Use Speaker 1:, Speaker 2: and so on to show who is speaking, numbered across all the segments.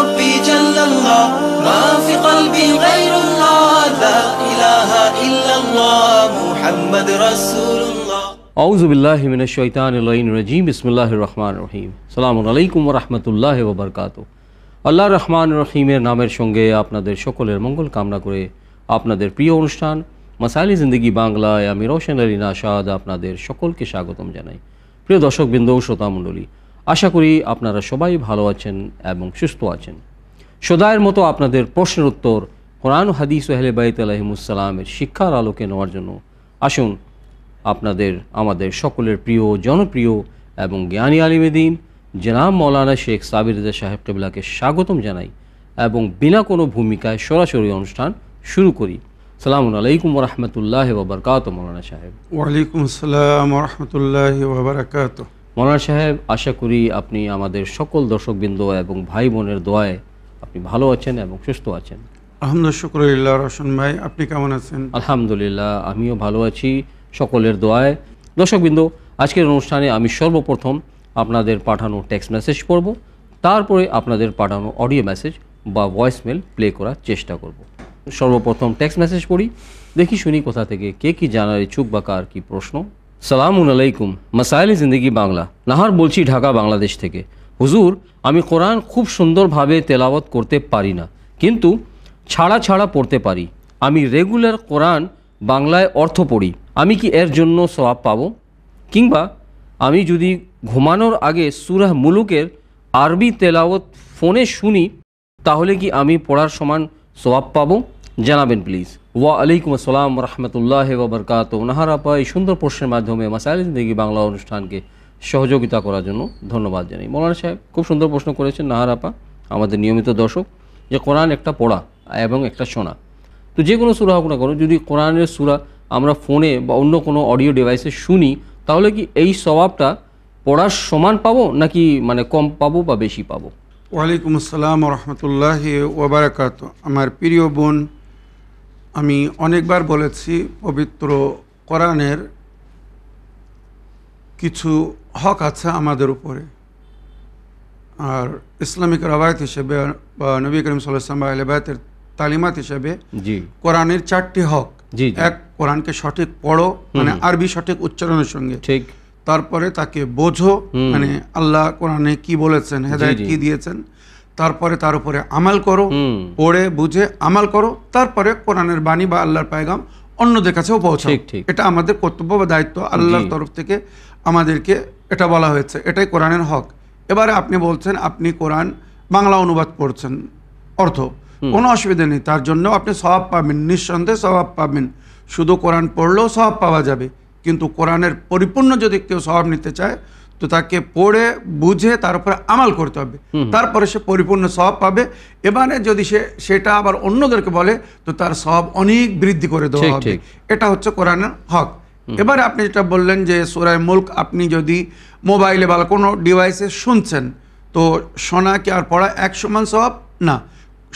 Speaker 1: ربي جل الله ما في قلبي غير الله لا إله إلا الله محمد رسول الله
Speaker 2: আউযু বিল্লাহি মিনাশ শাইতানির রাজিম বিসমিল্লাহির রহমানির রহিম আসসালামু আলাইকুম ওয়া রাহমাতুল্লাহি ওয়া বারাকাতুহু আল্লাহর রহমানির রহিমের নামের সঙ্গে আপনাদের সকলের মঙ্গল কামনা করে আপনাদের প্রিয় অনুষ্ঠান মাসাইল জিন্দেগি বাংলায় আমি রওশন আলী নাশাদ আপনাদের সকলকে স্বাগতম জানাই। প্রিয় দর্শকবৃন্দ ও শ্রোতামণ্ডলী, আশা করি আপনারা সবাই ভালো আছেন এবং সুস্থ আছেন। সদায়ের মতো আপনাদের প্রশ্নের উত্তর কোরআন ও হাদিস ও আহলে বাইত আলাইহিমুসসালামের শিক্ষার আলোকে নেওয়ার জন্য আসুন আমাদের সকলের প্রিয় জনপ্রিয় এবং জ্ঞানী আলিমে দ্বীন জনাব মৌলানা শেখ সাবির রেজা সাহেব কিবলাকে স্বাগতম জানাই এবং বিনা কোনো ভূমিকায় সরাসরি অনুষ্ঠান শুরু করি। আসসালামু আলাইকুম ওয়া রাহমাতুল্লাহি ওয়া বারাকাতুহু। মৌলানা সাহেব।
Speaker 3: ওয়ালাইকুম আসসালাম ওয়া রাহমাতুল্লাহি ওয়া বারাকাতুহু।
Speaker 2: মৌলানা সাহেব, আশা করি আপনি আমাদের সকল দর্শকবৃন্দ এবং ভাই বোনের দোয়ায় আপনি ভালো আছেন এবং সুস্থ আছেন।
Speaker 3: আলহামদুলিল্লাহ, শুকরিল্লাহ। রওশন ভাই, আপনি কেমন আছেন?
Speaker 2: আলহামদুলিল্লাহ, আমিও ভালো আছি সকলের দোয়ায়। দর্শকবৃন্দ, আজকের অনুষ্ঠানে আমি সর্বপ্রথম আপনাদের পাঠানো টেক্সট মেসেজ পড়ব, তারপরে আপনাদের পাঠানো অডিও মেসেজ বা ভয়েসমেল প্লে করার চেষ্টা করব। সর্বপ্রথম টেক্সট মেসেজ পড়ি, দেখি শুনি কোথা থেকে কে কি জানার ইচ্ছুক বা কার কি প্রশ্ন। সালামু আলাইকুম, মাসাইল জিন্দেগি বাংলা, নাহার বলছি, ঢাকা বাংলাদেশ থেকে। হুজুর, আমি কোরআন খুব সুন্দরভাবে তেলাওয়াত করতে পারি না, কিন্তু ছাড়া পড়তে পারি। আমি রেগুলার কোরআন বাংলায় অর্থ পড়ি, আমি কি এর জন্য সওয়াব পাবো? কিংবা আমি যদি ঘুমানোর আগে সূরা মুলুকের আরবি তেলাওয়াত ফোনে শুনি, তাহলে কি আমি পড়ার সমান সওয়াব পাবো? জানাবেন প্লিজ। ওয়া আলাইকুম আসসালাম ওয়া রাহমাতুল্লাহি ওয়া বারাকাতুহু। নাহার আপা এই সুন্দর প্রশ্নের মাধ্যমে মাসাইল জিন্দেগি বাংলা অনুষ্ঠানকে সহযোগিতা করার জন্য ধন্যবাদ জানাই। মৌলানা সাহেব, খুব সুন্দর প্রশ্ন করেছেন নাহার আপা, আমাদের নিয়মিত দর্শক, যে কোরআন একটা পড়া এবং একটা শোনা, তো যে কোনো সূরা হোক না কেন, যদি কোরআনের সূরা আমরা ফোনে বা অন্য কোনো অডিও ডিভাইসে শুনি, তাহলে কি এই সওয়াবটা পড়ার সমান পাবো নাকি মানে কম পাবো বা বেশি পাবো?
Speaker 3: ওয়ালাইকুম আসসালাম ওয়া রাহমাতুল্লাহি ওয়া বারাকাতুহু। আমার প্রিয় বোন, আমি অনেকবার বলেছি, পবিত্র কোরআনের কিছু হক আছে আমাদের উপরে, আর ইসলামিক রবায়ত হিসেবে বা নবী করিম সাল্লাল্লাহু আলাইহি ওয়াসাল্লাম আহলে বাইতের তালিমাত হিসেবে কোরআনের 4টি হক। এক, কোরআনকে সঠিক পড়ো, মানে আরবি সঠিক উচ্চারণের সঙ্গে, ঠিক। তারপরে তাকে বোঝো, মানে আল্লাহ কোরআনে কি বলেছেন, হেদায়েত কি দিয়েছেন। তারপরে তার উপরে আমাল করো, পড়ে বুঝে আমাল করো। তারপরে কোরআনের বাণী বা আল্লাহর পয়গাম অন্যদের কাছেও পৌঁছাও। এটা আমাদের কর্তব্য বা দায়িত্ব, আল্লাহর তরফ থেকে আমাদেরকে এটা বলা হয়েছে, এটাই কোরআনের হক। এবারে আপনি বলছেন আপনি কোরআন বাংলা অনুবাদ পড়ছেন, অর্থ, কোনো অসুবিধা নেই, তার জন্য আপনি সওয়াব পাবেন, নিঃসন্দেহে সওয়াব পাবেন। শুধু কোরআন পড়লেও সওয়াব পাওয়া যাবে, কিন্তু কোরআনের পরিপূর্ণ যদি কেউ সওয়াব নিতে চায়, তো তাকে পড়ে বুঝে তার উপরে আমাল করতে হবে, তারপরে সে পরিপূর্ণ সওয়াব পাবে। এবারে যদি সেটা আবার অন্যদেরকে বলে, তো তার সওয়াব অনেক বৃদ্ধি করে দেওয়া হবে। এটা হচ্ছে কোরআনের হক। এবারে আপনি যেটা বললেন যে সূরা মুলক আপনি যদি মোবাইলে বা কোনো ডিভাইসে শুনছেন, তো শোনা কি আর পড়া এক সমান সওয়াব না।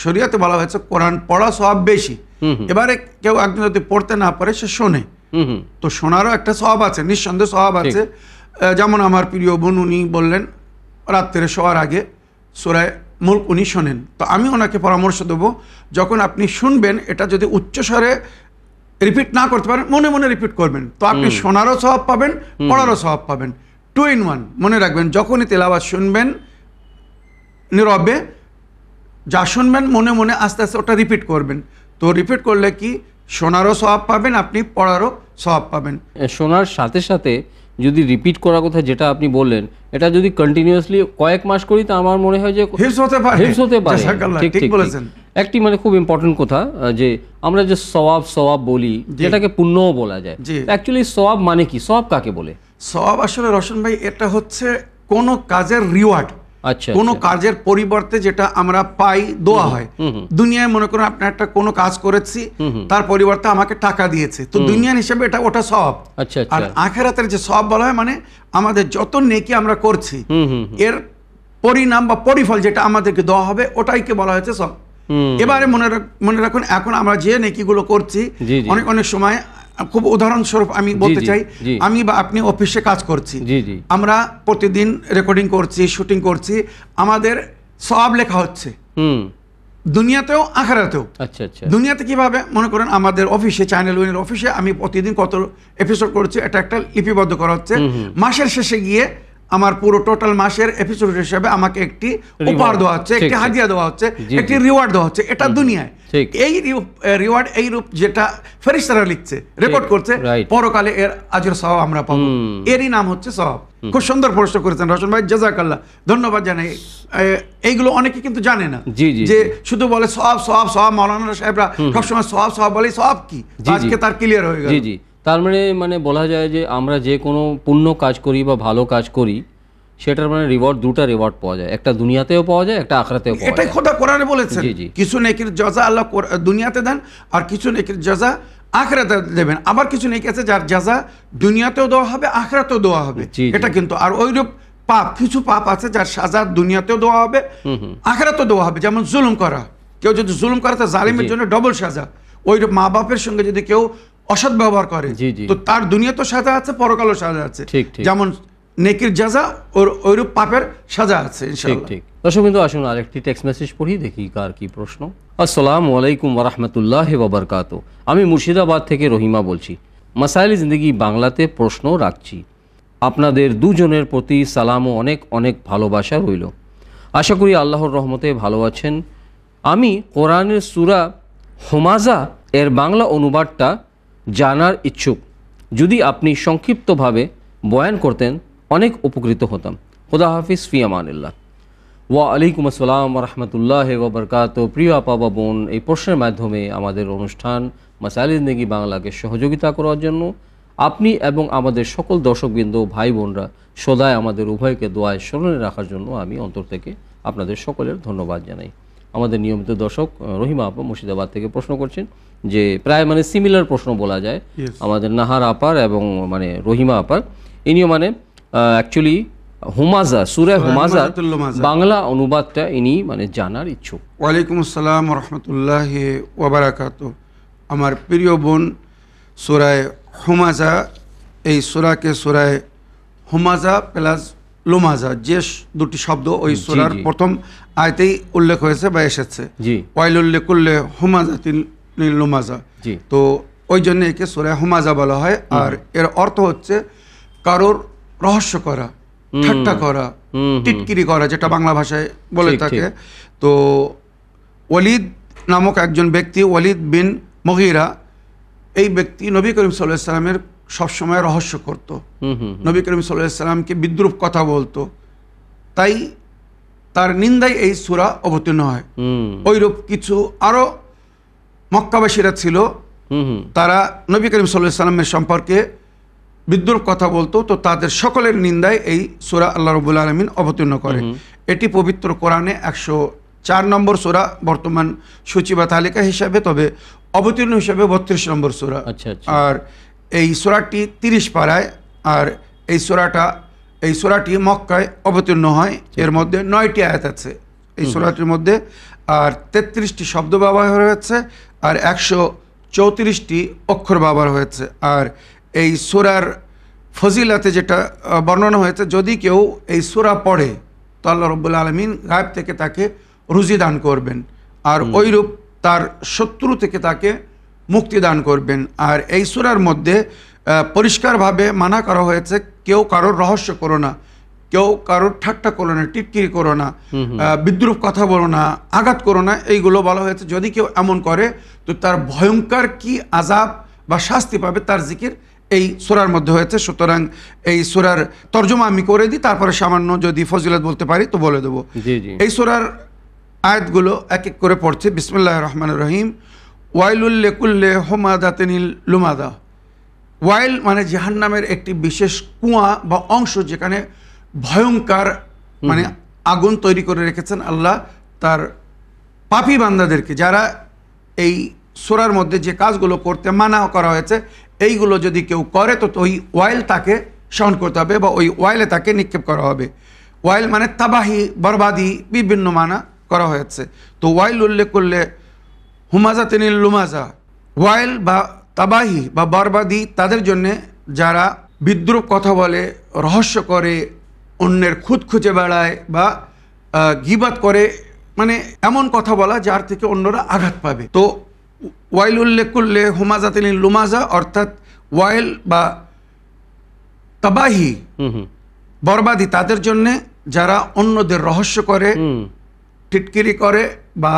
Speaker 3: শরীয়তে বলা হয়েছে কোরআন পড়া সওয়াব বেশি। এবারে কেউ একজন যদি পড়তে না পারে, সে শোনে, তো শোনারও একটা সওয়াব আছে, নিঃসন্দেহে সওয়াব আছে। যেমন আমার প্রিয় বোন, উনি বললেন রাত্রে শোয়ার আগে সূরা মুলক উনি শোনেন, তো আমি ওনাকে পরামর্শ দেবো, যখন আপনি শুনবেন, এটা যদি উচ্চস্বরে রিপিট না করতে পারেন, মনে মনে রিপিট করবেন, তো আপনি শোনারও সওয়াব পাবেন, পড়ারও সওয়াব পাবেন। 2 in 1। মনে রাখবেন, যখনই তেলাওয়াত শুনবেন নীরবে, যা শুনবেন মনে মনে আস্তে আস্তে ওটা রিপিট করবেন। তো রিপিট করলে কি শোনারও সওয়াব পাবেন, আপনি পড়ারও সওয়াব পাবেন।
Speaker 2: শোনার সাথে সাথে যদি রিপিট করার কথা যেটা আপনি বললেন, এটা যদি কন্টিনিউয়াসলি কয়েক মাস করি, তো আমার মনে হয় যে হিফজ হতে পারে। ঠিক বলেছেন। একটি মানে খুব ইম্পর্টেন্ট কথা, যে আমরা যে সওয়াব বলি, যেটাকে পুণ্যও বলা যায়, অ্যাকচুয়ালি সওয়াব মানে কি? সওয়াব কাকে বলে?
Speaker 3: সওয়াব আসলে রওশন ভাই, এটা হচ্ছে কোনো কাজের রিওয়ার্ড, কোনো কাজের পরিবর্তে যেটা আমরা পাই, দোয়া হয়। দুনিয়ায় মনে করুন আপনি একটা কোনো কাজ করেছি, তার পরিবর্তে আমাকে টাকা দিয়েছে, তো দুনিয়ার হিসেবে এটা ওটা সওয়াব। আর আখিরাতের যে সওয়াব বলা হয়, মানে আমাদের যত নেকি আমরা করছি, এর পরিণাম বা পরিফল যেটা আমাদেরকে দেওয়া হবে, ওটাইকে বলা হয়েছে সওয়াব। এবারে মনে রাখুন, এখন আমরা যে নেকিগুলো করছি, অনেক সময় খুব উদাহরণস্বরূপ আমি বলতে চাই, আমি বা আপনি অফিসে কাজ করছি, আমরা প্রতিদিন রেকর্ডিং করছি, শুটিং করছি, আমাদের সওয়াব লেখা হচ্ছে, দুনিয়াতেও আখিরাতেও।
Speaker 2: আচ্ছা আচ্ছা।
Speaker 3: দুনিয়াতে কিভাবে, মনে করেন আমাদের অফিসে, চ্যানেল উইনের অফিসে আমি প্রতিদিন কত এপিসোড করছি এটা একটা লিপিবদ্ধ করা হচ্ছে। মাসের শেষে গিয়ে আমার পুরো টোটাল মাসের এপিসোড হিসেবে আমাকে একটি উপহার দেওয়া হচ্ছে, একটি হাদিয়া দেওয়া হচ্ছে, একটি রিওয়ার্ড দেওয়া হচ্ছে। এটা দুনিয়ায়। এই রিওয়ার্ড, এই রূপ যেটা ফেরেশতারা লিখছে, রেকর্ড করছে, পরকালে এর আজর সওয়াব আমরা পাবো। এরই নাম হচ্ছে সওয়াব। খুব সুন্দর প্রশ্ন করেছেন রওশন ভাই, জাযাকাল্লাহ, ধন্যবাদ জানাই। এইগুলো অনেকে কিন্তু জানে না, যে শুধু বলে সওয়াব সওয়াব সওয়াব। মাওলানা সাহেবরা সবসময় সওয়াব সওয়াব বলে, সওয়াব কি আজকে তার ক্লিয়ার হয়ে গেল।
Speaker 2: জি জি, তার মানে বলা যায় যে আমরা যে কোনো পুণ্য কাজ করি বা ভালো কাজ করি, সেটার মানে রিওয়ার্ড, দুটা রিওয়ার্ড পাওয়া যায়, একটা দুনিয়াতেও পাওয়া যায়, একটা আখিরাতেও পাওয়া যায়।
Speaker 3: এটাই খোদা কোরআনে বলেছেন, কিছু নেকির জাযা আল্লাহ দুনিয়াতে দেন, আর কিছু নেকির জাযা আখিরাতে দেবেন। আবার কিছু নেকি আছে যার জাযা দুনিয়াতেও দেওয়া হবে, আখিরাতেও দেওয়া হবে। এটা কিন্তু আর ওইরূপ পাপ, কিছু পাপ আছে যার সাজা দুনিয়াতেও দেওয়া হবে, আখিরাতেও দেওয়া হবে। যেমন জুলুম করা, কেউ যদি জুলুম করে তো জালিমের জন্য ডবল সাজা। ওইরূপ মা বাপের সঙ্গে যদি কেউ অসৎ ব্যবহার করে তো তার দুনিয়াতেও সাজা আছে, পরকালও সাজা আছে। যেমন নেকির জাযা ওর ওইরূপ পাপের সাজা আছে ইনশাআল্লাহ।
Speaker 2: ঠিক। দর্শক বিন্দু, আসুন আরেকটি টেক্সট মেসেজ পড়ি, দেখি কার কি প্রশ্ন। আসসালামু আলাইকুম ওয়া রাহমাতুল্লাহি ওয়া বারাকাতুহু। আমি মুর্শিদাবাদ থেকে রহিমা বলছি। মাসাইল জিন্দেগি বাংলাতে প্রশ্ন রাখছি। আপনাদের দুজনের প্রতি সালাম ও অনেক অনেক ভালোবাসা রইল। আশা করি আল্লাহর রহমতে ভালো আছেন। আমি কোরআনের সূরা হুমাজা এর বাংলা অনুবাদটা জানার ইচ্ছুক। যদি আপনি সংক্ষিপ্তভাবে বয়ান করতেন অনেক উপকৃত হতাম। খুদা হাফিজ, ফি আমানিল্লাহ। ওয়া আলাইকুম আসসালাম ওয়া রাহমাতুল্লাহি ওয়া বারাকাতুহু। প্রিয় আপা বা বোন, এই প্রশ্নের মাধ্যমে আমাদের অনুষ্ঠান মাসাইল জিন্দেগি বাংলাকে সহযোগিতা করার জন্য আপনি এবং আমাদের সকল দর্শকবৃন্দ, ভাই বোনরা সদায় আমাদের উভয়কে দোয়ায় স্মরণে রাখার জন্য আমি অন্তর থেকে আপনাদের সকলের ধন্যবাদ জানাই। আমাদের নিয়মিত দর্শক রহিমা আপা মুর্শিদাবাদ থেকে প্রশ্ন করছেন, যে প্রায় সিমিলার প্রশ্ন বলা যায় আমাদের নাহার আপার এবং রহিমা আপার। ইনিও অ্যাকচুয়ালি হুমাজা, সূরা হুমাজার বাংলা অনুবাদটা ইনি জানার ইচ্ছুক।
Speaker 3: ওয়ালাইকুম আসসালাম ওয়া রাহমাতুল্লাহি ওয়া বারাকাতুহু। আমার প্রিয় বোন, সূরা হুমাজা, এই সূরাকে সূরা হুমাজা প্লাস লুমাজা, যে দুটি শব্দ ওই সূরার প্রথম আয়াতেই উল্লেখ হয়েছে বা এসেছে, ওয়াইলুল লিকুল্লি হুমাজাতিন লুমাজা। তো ওই জন্য একে সূরা হুমাজা বলা হয়। আর এর অর্থ হচ্ছে কারোর রহস্য করা, ঠাট্টা করা, টিটকিরি করা, যেটা বাংলা ভাষায় বলে থাকে। তো ওয়ালিদ নামক একজন ব্যক্তি, ওয়ালিদ বিন মুগীরা, এই ব্যক্তি নবী করিম সাল্লাল্লাহু আলাইহি ওয়াসাল্লামের সবসময় রহস্য করত, নবী করিম সাল্লাল্লাহু আলাইহি ওয়াসাল্লামকে বিদ্রূপ কথা বলতো। তাই তার নিন্দায় এই সূরা অবতীর্ণ হয়। ওইরূপ কিছু আরো মক্কাবাসীরা ছিল, তারা নবী করিম সাল্লাল্লাহু আলাইহি ওয়াসাল্লামের সম্পর্কে বিদ্রূপ কথা বলতো। তো তাদের সকলের নিন্দায় এই সূরা আল্লাহ রাব্বুল আলামিন অবতীর্ণ করে। এটি পবিত্র কোরআনে 104 নম্বর সূরা বর্তমান সূচি বা তালিকা হিসাবে, তবে অবতীর্ণ হিসাবে 32 নম্বর সূরা। আর এই সূরাটি 30 পারায়। আর এই সূরাটি মক্কায় অবতীর্ণ হয়। এর মধ্যে 9টি আয়াত আছে এই সূরাটির মধ্যে, আর 33টি শব্দ ব্যবহার হয়েছে, আর 134টি অক্ষর ব্যবহার হয়েছে। আর এই সূরার ফজিলাতে যেটা বর্ণনা হয়েছে, যদি কেউ এই সূরা পড়ে তো আল্লাহ রাব্বুল আলামিন গায়েব থেকে তাকে রুজি দান করবেন, আর ওইরূপ তার শত্রু থেকে তাকে মুক্তি দান করবেন। আর এই সূরার মধ্যে পরিষ্কারভাবে মানা করা হয়েছে, কেউ কারোর রহস্য করো না, কেউ কারোর ঠাট্টা করো না, টিটকিরি করো না, বিদ্রূপ কথা বলো না, আঘাত করো না, এইগুলো বলা হয়েছে। যদি কেউ এমন করে তো তার ভয়ঙ্কর কি আযাব বা শাস্তি পাবে, তার জিকির এই সূরার মধ্যে হয়েছে। সুতরাং এই সূরার তর্জমা আমি করে দিই, তারপরে সামান্য যদি ফজিলত বলতে পারি তো বলে দেবো। এই সূরার আয়াতগুলো এক এক করে পড়ছে। বিসমিল্লাহির রহমানির রহিম। ওয়াইলুল লিকুল্লি হুমাযাতিন লুমাযা। ওয়াইল মানে জাহান্নামের একটি বিশেষ কুয়া বা অংশ, যেখানে ভয়ঙ্কর আগুন তৈরি করে রেখেছেন আল্লাহ তার পাপী বান্দাদেরকে, যারা এই সূরার মধ্যে যে কাজগুলো করতে মানা করা হয়েছে এইগুলো যদি কেউ করে তো ওই ওয়াইল তাকে সহন করতে হবে বা ওই ওয়াইলে তাকে নিক্ষেপ করা হবে। ওয়াইল মানে তাবাহি, বরবাদি, বিভিন্ন মানা করা হয়েছে। তো ওয়াইল উল্লেখ করলে হুমাজাতিন লুমাজা, ওয়াইল বা তাবাহি বা বরবাদি তাদের জন্যে যারা বিদ্রূপ কথা বলে, রহস্য করে, অন্যের খুঁত খুঁজে বেড়ায় বা গীবাত করে, মানে এমন কথা বলা যার থেকে অন্যরা আঘাত পাবে। তো ওয়াইলুল্লে কুল্লে হুমাজাতিল লুমাজা, অর্থাৎ ওয়াইল বা তাবাহি, বরবাদি তাদের জন্য যারা অন্যদের রহস্য করে, টিটকিরি করে বা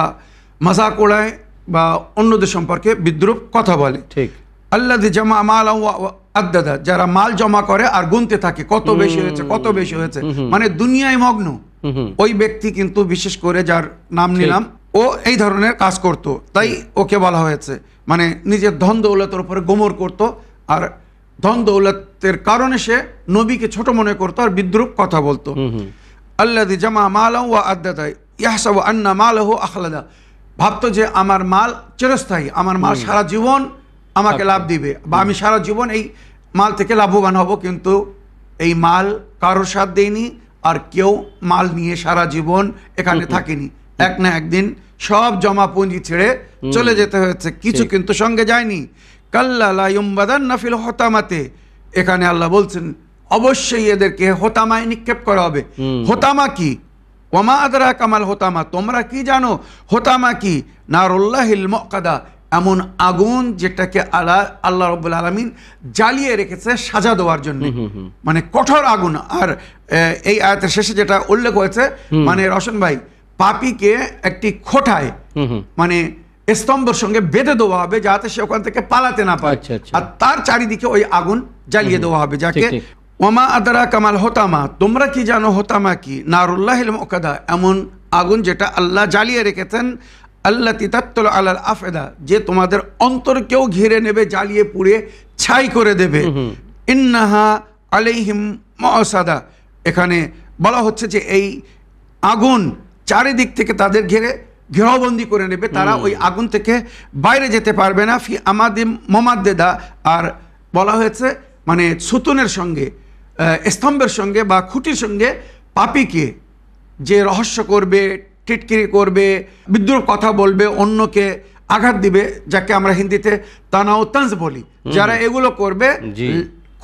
Speaker 3: মজাক ওড়ায় বা অন্যদের সম্পর্কে বিদ্রুপ কথা বলে।
Speaker 2: ঠিক।
Speaker 3: আল্লাযী জামা মালাহু ওয়া আদ্দাদা, যারা মাল জমা করে আর গুনতে থাকে কত বেশি হয়েছে কত বেশি হয়েছে, মানে দুনিয়ায় মগ্ন। ওই ব্যক্তি কিন্তু বিশেষ করে যার নাম নিলাম, ও এই ধরনের কাজ করত, তাই ওকে বলা হয়েছে মানে নিজের ধন দৌলতের উপরে গোমর করত, আর ধন দৌলতের কারণে সে নবীকে ছোট মনে করতো আর বিদ্রুপ কথা বলতো। আল্লাযী জামা মালাহু ওয়া আদ্দাদা ইয়াহসাবু আন্না মালাহু আখলাদা, ভাবতো যে আমার মাল চিরস্থায়ী, আমার মাল সারা জীবন আমাকে লাভ দিবে বা আমি সারা জীবন এই মাল থেকে লাভবান হব, কিন্তু এই মাল কারোর সাথ দেয়নি আর কেউ মাল নিয়ে সারা জীবন এখানে থাকেনি। এক না একদিন সব জমা পুঁজি ছেড়ে চলে যেতে হয়েছে, কিছু কিন্তু সঙ্গে যায়নি। কাল্লা লা ইউমবাদান্না ফিল হোতামাতে, এখানে আল্লাহ বলছেন অবশ্যই এদেরকে হোতামায় নিক্ষেপ করা হবে। হোতামা কি? ওমা আদরা কামাল হোতামা, তোমরা কি জানো হোতামা কি? নারুল্লাহিল মুকাদা, এমন আগুন যেটাকে আল্লাহ রাব্বুল আলামিন জ্বালিয়ে রেখেছে সাজা দেওয়ার জন্য, মানে কঠোর আগুন। আর এই আয়াতের শেষে যেটা উল্লেখ হয়েছে, মানে রশন ভাই, পাপীকে একটি খোঁটায় মানে স্তম্ভের সঙ্গে বেঁধে দেওয়া হবে যাতে সে ওখান থেকে পালাতে না পারে, আর তার চারিদিকে ওই আগুন জ্বালিয়ে দেওয়া হবে, যাকে ওমা আদরা কামাল হোতামা, তোমরা কি জানো হোতামা কি? নারুল্লাহিল মুকাদা, এমন আগুন যেটা আল্লাহ জ্বালিয়ে রেখেছেন, আল্লাতী তাত্তালু আলাল আফেদা, যে তোমাদের অন্তরকেও ঘিরে নেবে, জ্বালিয়ে পুড়ে ছাই করে দেবে। ইন্নাহা আলাইহিম মুসাদা, এখানে বলা হচ্ছে যে এই আগুন চারিদিক থেকে তাদের ঘেরাবন্দি করে নেবে, তারা ওই আগুন থেকে বাইরে যেতে পারবে না। ফি আমাদিম মোমাদ্দেদা, আর বলা হয়েছে মানে সুতুনের সঙ্গে, স্তম্ভের সঙ্গে বা খুঁটির সঙ্গে পাপীকে যে রহস্য করবে, টিটকিরি করবে, বিদ্রুপ কথা বলবে, অন্যকে আঘাত দিবে, যাকে আমরা হিন্দিতে তানাও তানজ বলি, যারা এগুলো করবে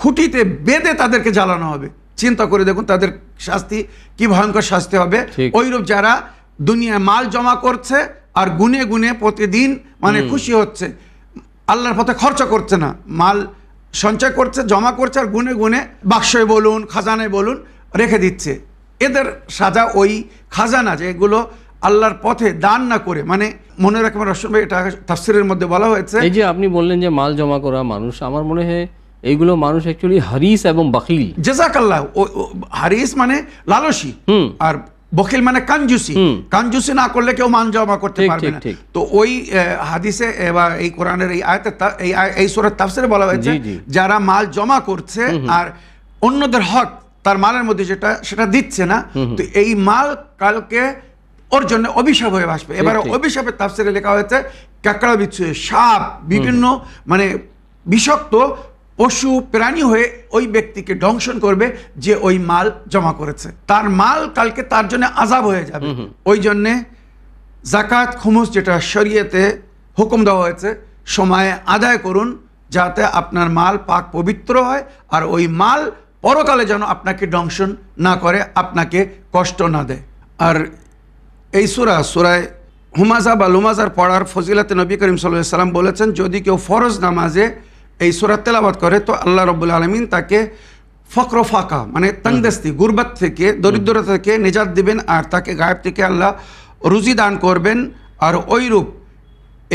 Speaker 3: খুঁটিতে বেঁধে তাদেরকে জ্বালানো হবে। চিন্তা করে দেখুন তাদের শাস্তি কি ভয়ঙ্কর শাস্তি হবে। ওইরূপ যারা দুনিয়ায় মাল জমা করছে আর গুনে গুনে প্রতিদিন মানে খুশি হচ্ছে, আল্লাহর পথে খরচা করছে না, মাল সঞ্চয় করছে, জমা করছে আর গুনে গুনে বাক্সয় বলুন খাজানায় বলুন রেখে দিচ্ছে, এদের সাজা ওই খাজানা যেগুলো আল্লাহর পথে দান না করে, মানে মনে রাখবেন রশন ভাই, এটা তাফসীরের মধ্যে বলা হয়েছে।
Speaker 2: এই যে আপনি বললেন যে মাল জমা করা মানুষ, আমার মনে হয় এইগুলো মানুষ অ্যাকচুয়ালি হারিস এবং বখিল।
Speaker 3: জাযাকাল্লাহ, হারিস মানে লালসী আর বখিল মানে কাঞ্জুসি। কাঞ্জুসি না করলে কেউ মান জমা করতে পারবে না। তো ওই হাদিসে বা এই কোরআনের এই আয়াতে এই সূরার তাফসীরে বলা হয়েছে যারা মাল জমা করছে আর অন্যদের হক তার মালের মধ্যে সেটা দিচ্ছে না, তো এই মাল কালকে ওর জন্য অভিশাপ হয়ে আসবে। এবারে অভিশাপের তাফসীরে লেখা হয়েছে কাকড়া বিচ্ছু, সাপ, বিভিন্ন মানে বিষাক্ত পশু প্রাণী হয়ে ওই ব্যক্তিকে দংশন করবে যে ওই মাল জমা করেছে, তার মাল কালকে তার জন্য আযাব হয়ে যাবে। ওই জন্যে যাকাত খুমুস যেটা শরীয়তে হুকুম দেওয়া হয়েছে, সময়ে আদায় করুন যাতে আপনার মাল পাক পবিত্র হয় আর ওই মাল পরকালে যেন আপনাকে দংশন না করে, আপনাকে কষ্ট না দেয়। আর এই সূরায় হুমাজা বা লুমাজার পড়ার ফজিলাতে নবী করিম সাল্লাল্লাহু আলাইহি ওয়াসাল্লাম বলেছেন, যদি কেউ ফরজ নামাজে এই সূরা তেলাওয়াত করে তো আল্লাহ রাব্বুল আলামিন তাকে ফকর ফাকা মানে তংদস্তি, গুরবাত থেকে, দরিদ্রতা থেকে নিজাত দিবেন আর তাকে গায়েব থেকে আল্লাহ রুজি দান করবেন। আর ওইরূপ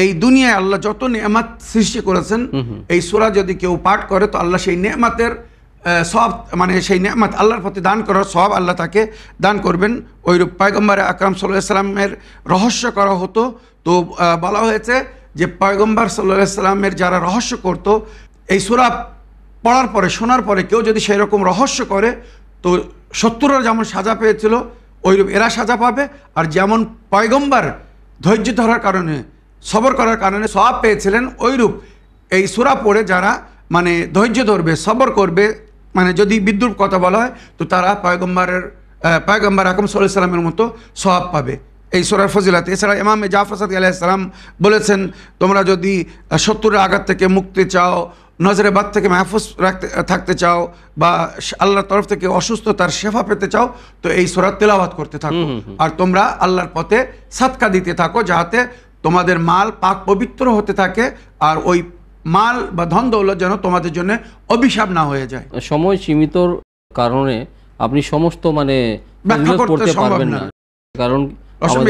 Speaker 3: এই দুনিয়ায় আল্লাহ যত নেয়ামত সৃষ্টি করেছেন, এই সূরা যদি কেউ পাঠ করে তো আল্লাহ সেই নেয়ামতের সব মানে সেই নেয়ামত আল্লাহর প্রতি দান করার সব আল্লাহ তাকে দান করবেন। ওইরূপ পয়গম্বর আকরাম সাল্লাল্লাহু আলাইহি ওয়াসাল্লামের রহস্য করা হতো, তো বলা হয়েছে যে পয়গম্বর সাল্লাল্লাহু আলাইহি ওয়াসাল্লামের যারা রহস্য করতো, এই সূরা পড়ার পরে শোনার পরে কেউ যদি সেই রকম রহস্য করে তো 70 যেমন সাজা পেয়েছিল ওইরূপ এরা সাজা পাবে, আর যেমন পয়গম্বর ধৈর্য ধরার কারণে সবর করার কারণে সওয়াব পেয়েছিলেন, ওইরূপ এই সূরা পড়ে যারা মানে ধৈর্য ধরবে, সবর করবে, মানে যদি বিদ্রুপ কথা বলা হয় তো তারা পয়গম্বর আকরাম সাল্লাল্লাহু আলাইহি ওয়াসাল্লামের মতো সওয়াব পাবে। এই সূরার ফজিলত। এছাড়া ইমাম জাফর সাদিক আলাইহিস সালাম বলেছেন, তোমরা যদি শত্রুর আঘাত থেকে মুক্তি চাও, নজরে বাদ থেকে মাহফুজ থাকতে চাও, বা আল্লাহর তরফ থেকে অসুস্থতার শেফা পেতে চাও, তো এই সূরা তেলাওয়াত করতে থাকো। আর তোমরা আল্লাহর পথে সাদকা দিতে থাকো, যাতে তোমাদের মাল পাক পবিত্র হতে থাকে, আর ওই মাল বা ধন দৌলত যেন তোমাদের জন্য অভিশাপ না হয়ে যায়।
Speaker 2: সময় সীমিতর কারণে আপনি সমস্ত মানে
Speaker 3: ব্যাখ্যা করতে পারবেন না,
Speaker 2: কারণ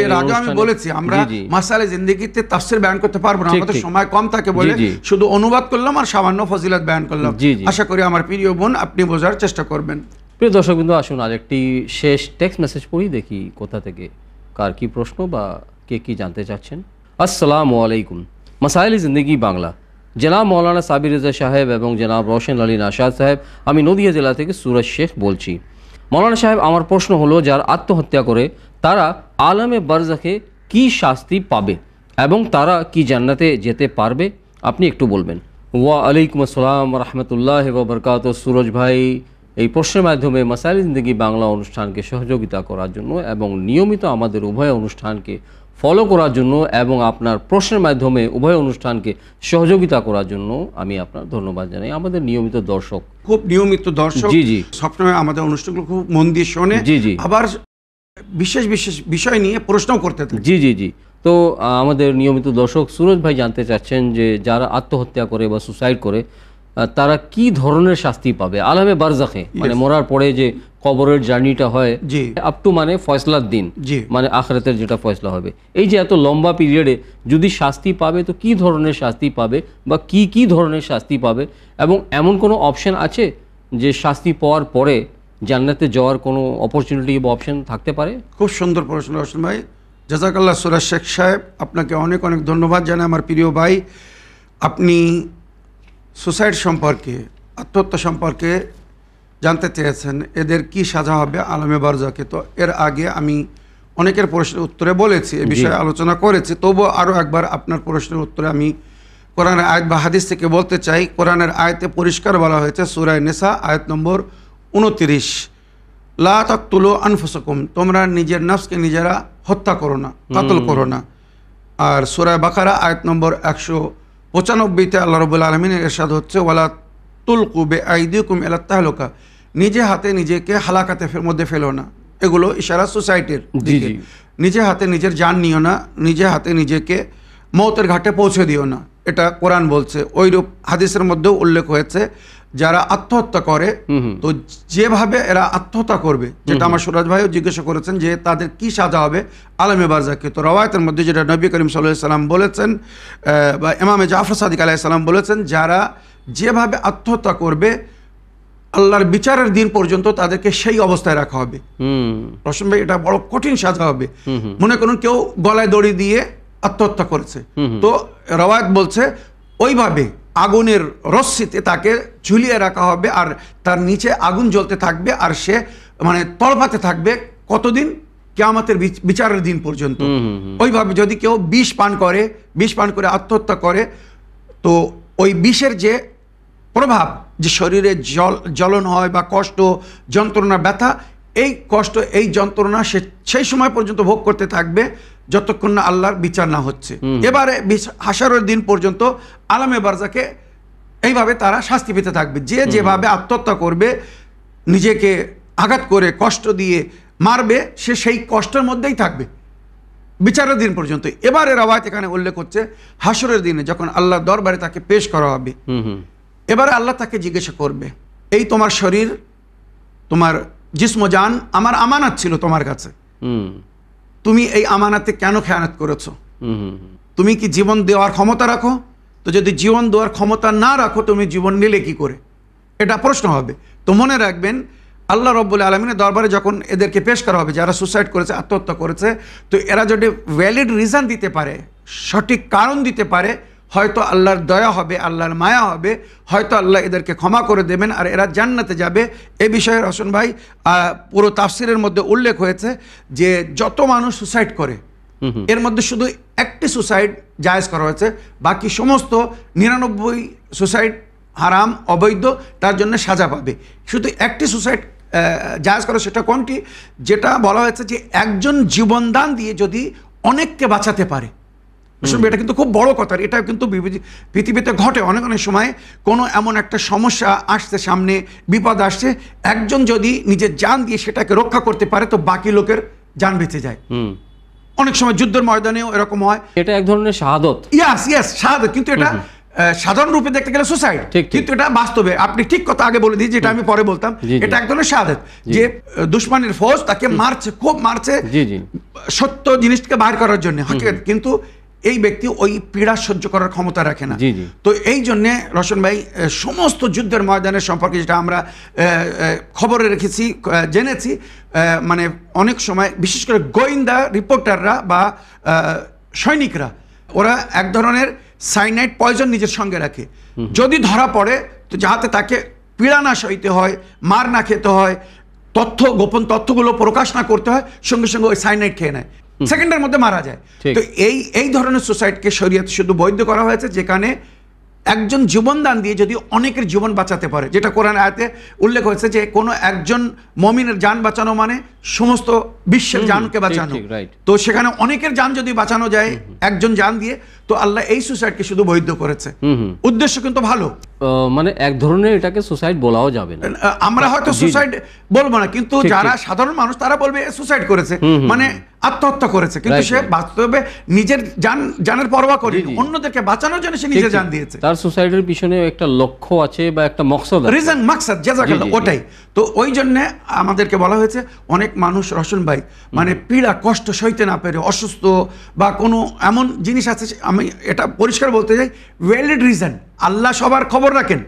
Speaker 3: এর আগে আমি বলেছি আমরা মাসালে জিন্দেগিতে তাফসীর বয়ান করতে পারবো না, আমাদের সময় কম থাকে বলে শুধু অনুবাদ করলাম আর সামান্য ফজিলত বয়ান করলাম। আশা করি আমার প্রিয় বোন আপনি বোঝার চেষ্টা করবেন।
Speaker 2: প্রিয় দর্শকবৃন্দ, আসুন আরেকটি শেষ টেক্সট মেসেজ পড়ি, দেখি কোথা থেকে কার কি প্রশ্ন বা কে কি জানতে চাচ্ছেন। আসসালামু আলাইকুম, মাসাইল জিন্দেগি বাংলা, জনাব মৌলানা সাবির রেজা সাহেব এবং জনাব রোশন আলী নাশাদ সাহেব, আমি নদিয়া জেলা থেকে সুরজ শেখ বলছি। মৌলানা সাহেব, আমার প্রশ্ন হলো, যারা আত্মহত্যা করে তারা আলমে বারজাখে কি শাস্তি পাবে এবং তারা কি জান্নাতে যেতে পারবে, আপনি একটু বলবেন। ওয়া আলাইকুম আসসালাম রহমতুল্লাহ ওবরকাত। সুরজ ভাই, এই প্রশ্নের মাধ্যমে মাসাইল জিন্দেগি বাংলা অনুষ্ঠানকে সহযোগিতা করার জন্য এবং নিয়মিত আমাদের উভয় অনুষ্ঠানকে ফলো করার জন্য এবং আপনার প্রশ্নের মাধ্যমে উভয় অনুষ্ঠানকে সহযোগিতা করার জন্য আমি আপনার ধন্যবাদ জানাই। আমাদের নিয়মিত দর্শক,
Speaker 3: খুব নিয়মিত দর্শক, জি জি, সবসময় আমাদের অনুষ্ঠানগুলো খুব মন দিয়ে শোনে, জি জি, আবার বিশেষ বিশেষ বিষয় নিয়ে প্রশ্ন করতে থাকে।
Speaker 2: জি জি জি। তো আমাদের নিয়মিত দর্শক সুরজ ভাই জানতে চাচ্ছেন যে যারা আত্মহত্যা করে বা সুসাইড করে তারা কি ধরনের শাস্তি পাবে আলমে বারজাখে, মানে মরার পরে যে কবরের জার্নিটা হয় আপ টু মানে ফয়সলার দিন, মানে আখিরাতের যেটা ফয়সলা হবে, এই যে এত লম্বা পিরিয়ডে যদি শাস্তি পাবে তো কি ধরনের শাস্তি পাবে বা কি কি ধরনের শাস্তি পাবে, এবং এমন কোনো অপশন আছে যে শাস্তি পাওয়ার পরে জান্নাতে যাওয়ার কোনো অপরচুনিটি বা অপশন থাকতে পারে?
Speaker 3: খুব সুন্দর প্রশ্ন রোশন ভাই, জাযাকাল্লাহ সুরাজ শেখ সাহেব, আপনাকে অনেক অনেক ধন্যবাদ জানাই আমার প্রিয় ভাই। আপনি সুসাইড সম্পর্কে, আত্মহত্যা সম্পর্কে জানতে চেয়েছেন, এদের কি সাজা হবে আলমে বারজাখে। তো এর আগে আমি অনেকের প্রশ্নের উত্তরে বলেছি, এ বিষয়ে আলোচনা করেছি, তবুও আরও একবার আপনার প্রশ্নের উত্তরে আমি কোরআনের আয়াত বা হাদিস থেকে বলতে চাই। কোরআনের আয়াতে পরিষ্কার বলা হয়েছে, সূরা নিসা আয়াত নম্বর 29, লা তাকতুলু আনফুসাকুম, তোমরা নিজের নফসকে নিজেরা হত্যা করো না, কাতল করো না। আর সূরা বাকারা আয়াত নম্বর 195-তে আল্লাহ রাব্বুল আলামিনের ইরশাদ হচ্ছে, ওয়ালা তুলকু বিআইদিকুম ইলা তাহলুকা, নিজে হাতে নিজেকে হালাকাতের মধ্যে ফেলো না। এগুলো ইশারা সোসাইটির দিকে। নিজে হাতে নিজের জান নিও না, নিজে হাতে নিজেকে মওতের ঘাটে পৌঁছে দিও না, এটা কোরআন বলছে। ওইরূপ হাদিসের মধ্যেও উল্লেখ হয়েছে, যারা আত্মহত্যা করে, তো যেভাবে এরা আত্মহত্যা করবে, যেটা আমার সুরাজ ভাইও জিজ্ঞাসা করেছেন যে তাদের কি সাজা হবে আলমে বারজাখে, তো রওয়ায়াতের মধ্যে যেটা নবী করিম সাল্লাল্লাহু আলাইহি সাল্লাম বলেছেন বা ইমাম জাফর সাদিক আলাইহিস সালাম বলেছেন, যারা যেভাবে আত্মহত্যা করবে আল্লাহর বিচারের দিন পর্যন্ত তাদেরকে সেই অবস্থায় রাখা হবে। রোশন ভাই, এটা বড় কঠিন সাজা হবে। মনে করুন কেউ গলায় দড়ি দিয়ে আত্মহত্যা করেছে, তো রওয়ায়াত বলছে ওইভাবে আগুনের রশ্মিতে তাকে ঝুলিয়ে রাখা হবে, আর তার নিচে আগুন জ্বলতে থাকবে, আর সে মানে তড়পাতে থাকবে কতদিন? কিয়ামতের বিচারের দিন পর্যন্ত। ওইভাবে যদি কেউ বিষ পান করে আত্মহত্যা করে, তো ওই বিষের যে প্রভাব, যে শরীরে জ্বলন হয় বা কষ্ট, যন্ত্রণা, ব্যথা, এই কষ্ট, এই যন্ত্রণা সে সেই সময় পর্যন্ত ভোগ করতে থাকবে যতক্ষণ না আল্লাহর বিচার না হচ্ছে। এবারে হাশরের দিন পর্যন্ত আলমে বারজাখে এইভাবে তারা শাস্তি পেতে থাকবে। যে যেভাবে আত্মহত্যা করবে, নিজেকে আঘাত করে কষ্ট দিয়ে মারবে, সে সেই কষ্টের মধ্যেই থাকবে বিচারের দিন পর্যন্ত। এবারে রওয়ায়াত এখানে উল্লেখ হচ্ছে হাশরের দিনে যখন আল্লাহর দরবারে তাকে পেশ করা হবে, এবারে আল্লাহ তাকে জিজ্ঞাসা করবে, এই তোমার শরীর, তোমার জিস্ম জান আমার আমানত ছিল তোমার কাছে, তুমি এই আমানাতে কেন খেয়ানত করেছো? তুমি কি জীবন দেওয়ার ক্ষমতা রাখো? তো যদি জীবন দেওয়ার ক্ষমতা না রাখো, তুমি জীবন নিলে কি করে? এটা প্রশ্ন হবে। তো মনে রাখবেন, আল্লাহ রাব্বুল আলামিনের দরবারে যখন এদেরকে পেশ করা হবে, যারা সুসাইড করেছে, আত্মহত্যা করেছে, তো এরা যদি ভ্যালিড রিজন দিতে পারে, সঠিক কারণ দিতে পারে, হয়তো আল্লাহর দয়া হবে, আল্লাহর মায়া হবে, হয়তো আল্লাহ এদেরকে ক্ষমা করে দেবেন আর এরা জান্নাতে যাবে। এ বিষয়ে রোশন ভাই পুরো তাফসিরের মধ্যে উল্লেখ হয়েছে যে যত মানুষ সুসাইড করে, এর মধ্যে শুধু একটি সুসাইড জায়েজ করা হয়েছে, বাকি সমস্ত 99 সুসাইড হারাম, অবৈধ, তার জন্য সাজা পাবে। শুধু একটি সুসাইড জায়েজ করা সেটা কোনটি? যেটা বলা হয়েছে যে একজন জীবনদান দিয়ে যদি অনেককে বাঁচাতে পারে, এটা কিন্তু খুব বড় কথা। এটা কিন্তু পৃথিবীতে ঘটে অনেক অনেক সময়, কোনো এমন একটা সমস্যা আসছে সামনে, বিপদ আসছে, একজন যদি নিজের জান দিয়ে সেটাকে রক্ষা করতে পারে তো বাকি লোকের জান বেঁচে যায়। অনেক সময় যুদ্ধের ময়দানেও এরকম হয়।
Speaker 2: এটা এক ধরনের শাহাদত।
Speaker 3: ইয়াস শাহাদত, কিন্তু এটা সাধারণ রূপে দেখতে গেলে সুসাইড, কিন্তু এটা বাস্তবে আপনি ঠিক কথা আগে বলে দিই, যেটা আমি পরে বলতাম, এটা এক ধরনের শাহাদত। যে দুশমনের ফৌজ তাকে মারছে, খুব মারছে সত্য জিনিসটাকে বাইর করার জন্য, কিন্তু এই ব্যক্তি ওই পীড়া সহ্য করার ক্ষমতা রাখে না। তো এই জন্যে রওশন ভাই সমস্ত যুদ্ধের ময়দানের সম্পর্কে যেটা আমরা খবরে রেখেছি, জেনেছি, মানে অনেক সময় বিশেষ করে গোয়েন্দা রিপোর্টাররা বা সৈনিকরা ওরা এক ধরনের সাইনাইড পয়জন নিজের সঙ্গে রাখে, যদি ধরা পড়ে তো যাহাতে তাকে পীড়া না সইতে হয়, মার না খেতে হয়, গোপন তথ্যগুলো প্রকাশ না করতে হয়, সঙ্গে সঙ্গে ওই সাইনাইড খেয়ে নেয়, সেকেন্ডের মধ্যে মারা যায়। তো এই ধরনের সুসাইডকে শরীয়তে শুধু বৈধ করা হয়েছে যেখানে একজন জীবনদান দিয়ে যদি অনেকের জীবন বাঁচাতে পারে, যেটা কোরআন আয়াতে উল্লেখ হয়েছে যে কোনো একজন মুমিনের জান বাঁচানো মানে সমস্ত বিশ্বের জানকে বাঁচানো। তো সেখানে অনেকের জান যদি বাঁচানো যায় একজন জান দিয়ে, তো আল্লাহ এই সুসাইডকে শুধু বৈধ করেছে। উদ্দেশ্য কিন্তু ভালো,
Speaker 2: মানে এক ধরনের এটাকে সুসাইড বলাও যাবে না।
Speaker 3: আমরা হয়তো সুসাইড বলবো না, কিন্তু যারা সাধারণ মানুষ তারা বলবে সুসাইড করেছে, মানে আত্মহত্যা করেছে, কিন্তু সে বাস্তবে নিজের জানের পরোয়া করেনি, অন্যদেরকে বাঁচানোর জন্য সে নিজের জান দিয়েছে।
Speaker 2: তার সুসাইডের পিছনে একটা লক্ষ্য আছে বা একটা মকসদ আছে,
Speaker 3: রিজন, মাকসাদ, জাযাকাল্লাহ, ওটাই। তো ওই জন্য আমাদেরকে বলা হয়েছে অনেক মানুষ রওশন ভাই মানে পীড়া কষ্ট সইতে না পেরে অসুস্থ বা কোনো এমন জিনিস আছে, আমি এটা পরিষ্কার বলতে চাই, ভ্যালিড রিজন, আল্লাহ সবার খবর রাখেন,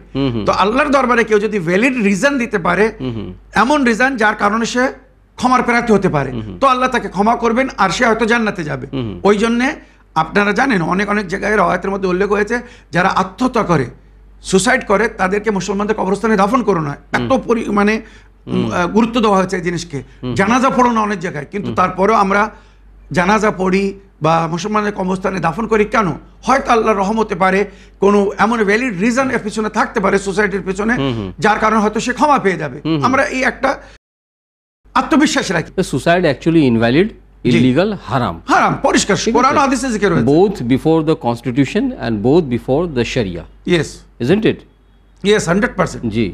Speaker 3: তো আল্লাহর দরবারে কেউ যদি ভ্যালিড রিজন দিতে পারে, এমন রিজন যার কারণে সে ক্ষমার প্রার্থী হতে পারে, তো আল্লাহ তাকে ক্ষমা করবেন আর সে হয়তো জান্নাতে যাবে। ওই জন্যে আপনারা জানেন অনেক অনেক জায়গায় রওয়ায়াতের মধ্যে উল্লেখ হয়েছে যারা আত্মহত্যা করে, সুসাইড করে, তাদেরকে মুসলমানদের কবরস্থানে দাফন করোনা, এত মানে গুরুত্ব দেওয়া হয়েছে এই জিনিসকে। জানাজা পড়ো না অনেক জায়গায়, কিন্তু তারপরেও আমরা জানাজা পড়ি বা মুসলমানের কবরস্থানে দাফন করি কেন? হয়তো আল্লাহর রহম হতে পারে, কোনো এমন ভ্যালিড রিজন এর পিছনে থাকতে পারে সোসাইটির পিছনে, যার কারণে হয়তো সে ক্ষমা পেয়ে যাবে। আমরা এই একটা আত্মবিশ্বাস রাখি।
Speaker 2: Suicide actually invalid, illegal, haram
Speaker 3: পরিষ্কার কোরআন ও হাদিসে জিকির হয়েছে,
Speaker 2: both before the constitution and both before the sharia,
Speaker 3: yes
Speaker 2: isn't it?
Speaker 3: yes 100%।
Speaker 2: জি,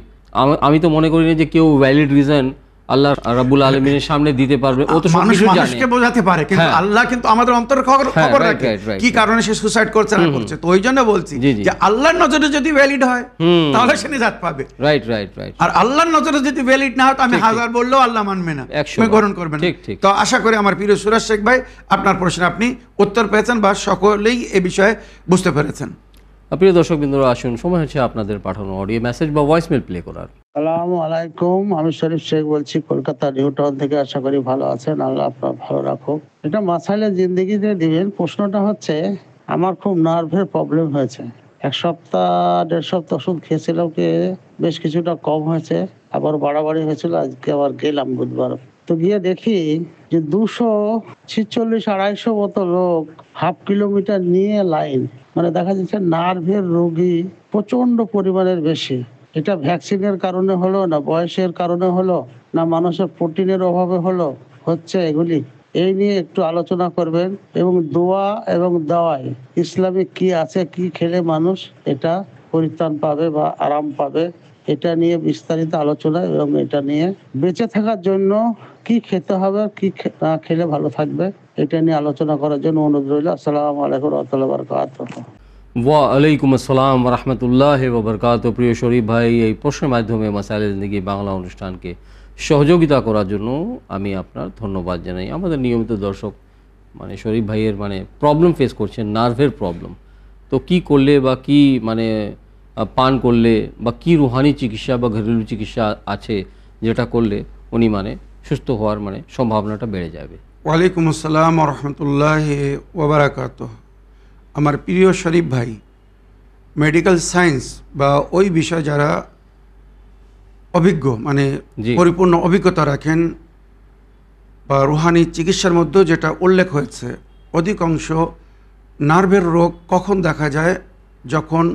Speaker 2: আমি তো মনে করি না যে কেউ ভ্যালিড রিজন আল্লাহ রাব্বুল আলামিনের সামনে দিতে পারবে। ও তো সবকিছু জানে, মানুষকে
Speaker 3: বোঝাতে পারে, কিন্তু আল্লাহ কিন্তু আমাদের অন্তরের খবর রাখে কি কারণে সে সুসাইড করছে না করছে। তো ওই জন্য বলছি যে আল্লাহর নজরে যদি ভ্যালিড হয় তাহলে সে নিজাত পাবে।
Speaker 2: রাইট।
Speaker 3: আর আল্লাহর নজরে যদি ভ্যালিড না হয় আমি হাজার বললেও আল্লাহ মানবে না, গ্রহণ করবে না। তো আশা করি আমার প্রিয় সুরাজ শেখ ভাই আপনার প্রশ্নে আপনি উত্তর পেয়েছেন বা সকলেই এ বিষয়ে বুঝতে পেরেছেন।
Speaker 2: প্রিয় দর্শক বিন্দুরা, আসুন সময় হচ্ছে আপনাদের পাঠানো অডিও মেসেজ বা ভয়েসমেল প্লে করার।
Speaker 4: আসসালামু আলাইকুম, আমি শরীফ শেখ বলছি কলকাতা নিউ টাউন থেকে। আশা করি ভালো আছেন, আল্লাহ আপনার ভালো রাখুক। এটা মাসাইলে জিন্দেগিতে দিবেন। প্রশ্নটা হচ্ছে আমার খুব নার্ভের প্রবলেম হয়েছে, 1 সপ্তাহ 1.5 সপ্তাহ ওষুধ খেয়েছিলাম, বেশ কিছুটা কম হয়েছে, আবার বাড়াবাড়ি হয়েছিল। আজকে আবার গেলাম বুধবার, তো গিয়ে দেখি যে 246-250 মতো লোক হাফ কিলোমিটার নিয়ে লাইন, মানে দেখা যাচ্ছে নার্ভের রোগী প্রচন্ড পরিমাণের বেশি। এটা ভ্যাকসিনের কারণে হলো না বয়সের কারণে হলো না মানুষের প্রোটিনের অভাবে হচ্ছে এগুলি, এই নিয়ে একটু আলোচনা করবেন। এবং দোয়া এবং দাওয়াই ইসলামিক কি আছে, কি খেলে মানুষ এটা পরিত্রাণ পাবে বা আরাম পাবে, এটা নিয়ে বিস্তারিত আলোচনা এবং এটা নিয়ে বেঁচে থাকার জন্য কি খেতে হবে, কি না খেলে ভালো থাকবে, এটা নিয়ে আলোচনা করার জন্য অনুরোধ রইল। আসসালামু আলাইকুম ওয়া রাহমাতুল্লাহি ওয়া বারাকাতুহু।
Speaker 2: ওয়ালাইকুম আসসালাম ওয়া রাহমাতুল্লাহি ওয়া বারাকাতুহু। প্রিয় শরীফ ভাই, এই প্রশ্নের মাধ্যমে মাসাইলে জিন্দেগি বাংলা অনুষ্ঠানকে সহযোগিতা করার জন্য আমি আপনার ধন্যবাদ জানাই। আমাদের নিয়মিত দর্শক মানে শরীফ ভাইয়ের মানে প্রবলেম ফেস করছেন, নার্ভের প্রবলেম, তো কি করলে বা কি মানে পান করলে বা কি রুহানি চিকিৎসা বা ঘরেলু চিকিৎসা আছে যেটা করলে উনি মানে সুস্থ হওয়ার মানে সম্ভাবনাটা বেড়ে যাবে?
Speaker 3: ওয়ালাইকুম আসসালাম ওয়া রাহমাতুল্লাহি ওয়া বারাকাতুহু। আমার প্রিয় শরীফ ভাই, মেডিকেল সায়েন্স বা ওই বিষয়ে যারা অভিজ্ঞ মানে পরিপূর্ণ অভিজ্ঞতা রাখেন বা রুহানি চিকিৎসার মধ্যে যেটা উল্লেখ হয়েছে, অধিকাংশ নার্ভের রোগ কখন দেখা যায়? যখন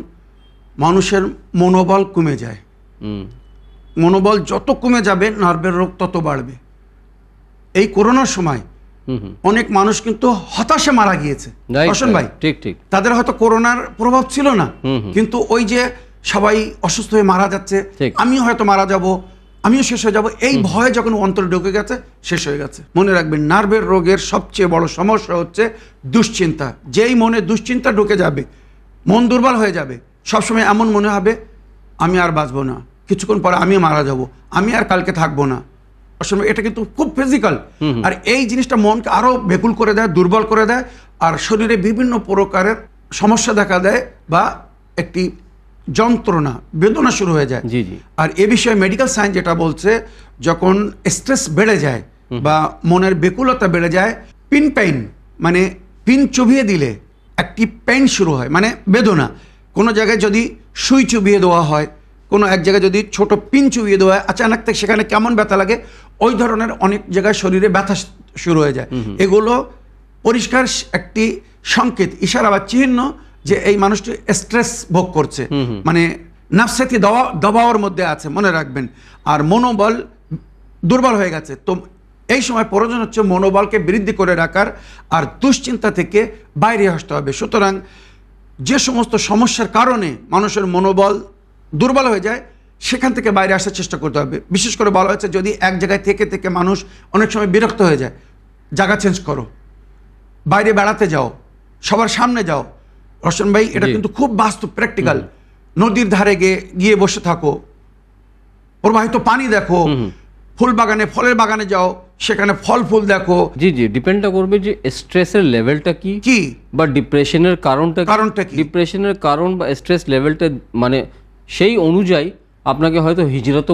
Speaker 3: মানুষের মনোবল কমে যায়, মনোবল যত কমে যাবে নার্ভের রোগ তত বাড়বে। এই করোনার সময় অনেক মানুষ কিন্তু হতাশে মারা গিয়েছে রশন ভাই।
Speaker 2: ঠিক ঠিক,
Speaker 3: তাদের হয়তো করোনার প্রভাব ছিল না, কিন্তু ওই যে সবাই অসুস্থ হয়ে মারা যাচ্ছে, আমিও হয়তো মারা যাব, আমিও শেষ হয়ে যাব, এই ভয় যখন অন্তরে ঢুকে গেছে শেষ হয়ে গেছে। মনে রাখবেন নার্ভের রোগের সবচেয়ে বড় সমস্যা হচ্ছে দুশ্চিন্তা। যেই মনে দুশ্চিন্তা ঢুকে যাবে মন দুর্বল হয়ে যাবে, সবসময় এমন মনে হবে আমি আর বাঁচবো না, কিছুক্ষণ পরে আমিও মারা যাব, আমি আর কালকে থাকবো না। এটা কিন্তু খুব ফিজিক্যাল, আর এই জিনিসটা মনকে আরো বেকুল করে দেয়, দুর্বল করে দেয়, আর শরীরে বিভিন্ন প্রকারের সমস্যা দেখা দেয় বা একটি যন্ত্রণা বেদনা শুরু হয়ে যায়। আর এ বিষয়ে মেডিকেল সায়েন্স যেটা বলছে, যখন স্ট্রেস বেড়ে যায় বা মনের বেকুলতা বেড়ে যায়, পিন পেইন মানে পিন চুবিয়ে দিলে একটি পেইন শুরু হয়, মানে বেদনা। কোনো জায়গায় যদি সুই চুবিয়ে দেওয়া হয়, কোনো এক জায়গায় যদি ছোট পিন চুবিয়ে দেওয়া হয়, আচানক থেকে সেখানে কেমন ব্যথা লাগে, ওই ধরনের অনেক জায়গায় শরীরে ব্যথা শুরু হয়ে যায়। এগুলো পরিষ্কার একটি সংকেত, ইশারা বা চিহ্ন যে এই মানুষটি স্ট্রেস ভোগ করছে, মানে নাফসাতি দবাওয়ার মধ্যে আছে, মনে রাখবেন। আর মনোবল দুর্বল হয়ে গেছে। তো এই সময় প্রয়োজন হচ্ছে মনোবলকে বৃদ্ধি করে রাখার, আর দুশ্চিন্তা থেকে বাইরে আসতে হবে। সুতরাং যে সমস্ত সমস্যার কারণে মানুষের মনোবল দুর্বল হয়ে যায়, সেখান থেকে বাইরে আসার চেষ্টা করতে হবে। বিশেষ করে বলা হয়েছে যদি এক জায়গায় থেকে থেকে মানুষ অনেক সময় বিরক্ত হয়ে যায়, জায়গা চেঞ্জ করো, বাইরে বেড়াতে যাও, সবার সামনে যাও। রশন ভাই, এটা কিন্তু খুব বাস্তব, প্র্যাকটিক্যাল। নদীর ধারে গিয়ে বসে থাকো, প্রবাহিত পানি দেখো, ফুল বাগানে, ফলের বাগানে যাও, সেখানে ফল ফুল দেখো।
Speaker 2: জি জি, ডিপেন্ডটা করবে যে স্ট্রেসের লেভেলটা কি কি বা ডিপ্রেশনের কারণটা কি। ডিপ্রেশনের কারণ বা স্ট্রেস লেভেলটা মানে সেই অনুযায়ী আপনাকে হয়তো হিজরত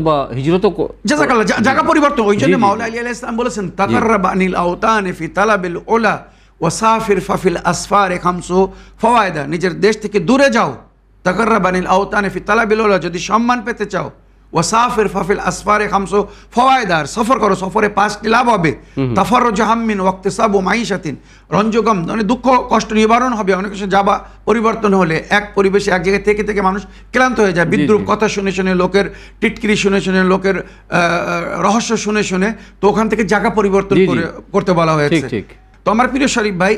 Speaker 3: জাযাকাল্লাহ জায়গা পরিবর্তন। ওই জন্য মাওলানা আলী আলাইহিস সালাম বলেছেন, তাকাররাবা আনিল আওতান ফি তালাবিল উলা ওয়াসাফির ফাফিল আসফার খামসু ফাওয়ায়দা। নিজের দেশ থেকে দূরে যাও, তাকাররাবা আনিল আওতান ফি তালাবিল উলা, যদি সম্মান পেতে চাও, ওয়াসাফির ফাফিল আসফারে খামসু ফাওয়ায়দার, সফর করো, সফরে 5টি লাভ হবে। তাফাররুজ হাম্মিন ওয়াক্তিসাবু মাইশাতিন, রঞ্জগম মানে দুঃখ কষ্ট নিবারণ হবে। অনেক কিছু যাবা পরিবর্তন হলে, এক পরিবেশে এক জায়গায় থেকে থেকে মানুষ ক্লান্ত হয়ে যায়, বিদ্রুপ কথা শুনে শুনে, লোকের টিটকিরি শুনে শুনে, লোকের রহস্য শুনে শুনে, তো ওখান থেকে জায়গা পরিবর্তন করতে বলা হয়েছে। তো আমার প্রিয় শরীফ ভাই,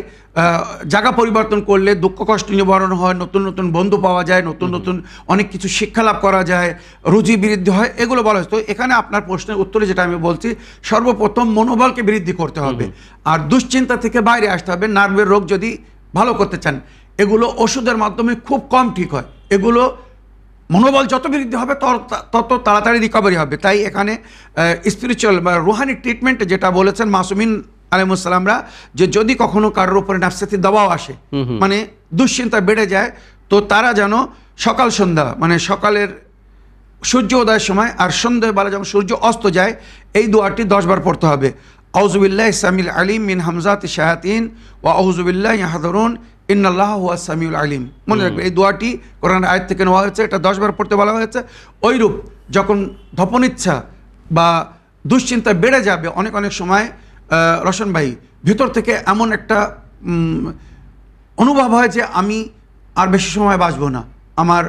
Speaker 3: জায়গা পরিবর্তন করলে দুঃখ কষ্ট নিবারণ হয়, নতুন নতুন বন্ধু পাওয়া যায়, নতুন নতুন অনেক কিছু শিক্ষা লাভ করা যায়, রুচি বৃদ্ধি হয়, এগুলো বলা হয়েছে। তো এখানে আপনার প্রশ্নের উত্তরে যেটা আমি বলছি, সর্বপ্রথম মনোবলকে বৃদ্ধি করতে হবে, আর দুশ্চিন্তা থেকে বাইরে আসতে হবে। নার্ভের রোগ যদি ভালো করতে চান, এগুলো ওষুধের মাধ্যমে খুব কম ঠিক হয়। এগুলো মনোবল যত বৃদ্ধি হবে তত তাড়াতাড়ি রিকভারি হবে। তাই এখানে স্পিরিচুয়াল বা রুহানি ট্রিটমেন্ট যেটা বলেছেন মাসুমিন আলাইহিসসালামরা, যে যদি কখনো কারোর উপরে নাফসাতি দবাও আসে, মানে দুশ্চিন্তা বেড়ে যায়, তো তারা যেন সকাল সন্ধ্যা, মানে সকালের সূর্য উদয়ের সময় আর সন্ধ্যাবেলা যখন সূর্য অস্ত যায়, এই দোয়াটি 10 বার পড়তে হবে। আউযু বিল্লাহি সামিল আলিম মিন হামজাতি শায়াতিন ওয়া আউযু বিল্লাহি ইয়াহযুরুন ইন্নাল্লাহা হুয়াস সামিউল আলিম। মনে রাখবে এই দোয়াটি কোরআনের আয়াত থেকে নেওয়া হয়েছে, এটা 10 বার পড়তে বলা হয়েছে। ওইরূপ যখন ধপনিচ্ছা বা দুশ্চিন্তা বেড়ে যাবে, অনেক অনেক সময় রশন ভাই ভিতর থেকে এমন একটা অনুভব হয় যে আমি আর বেশি সময় বাঁচবো না, আমার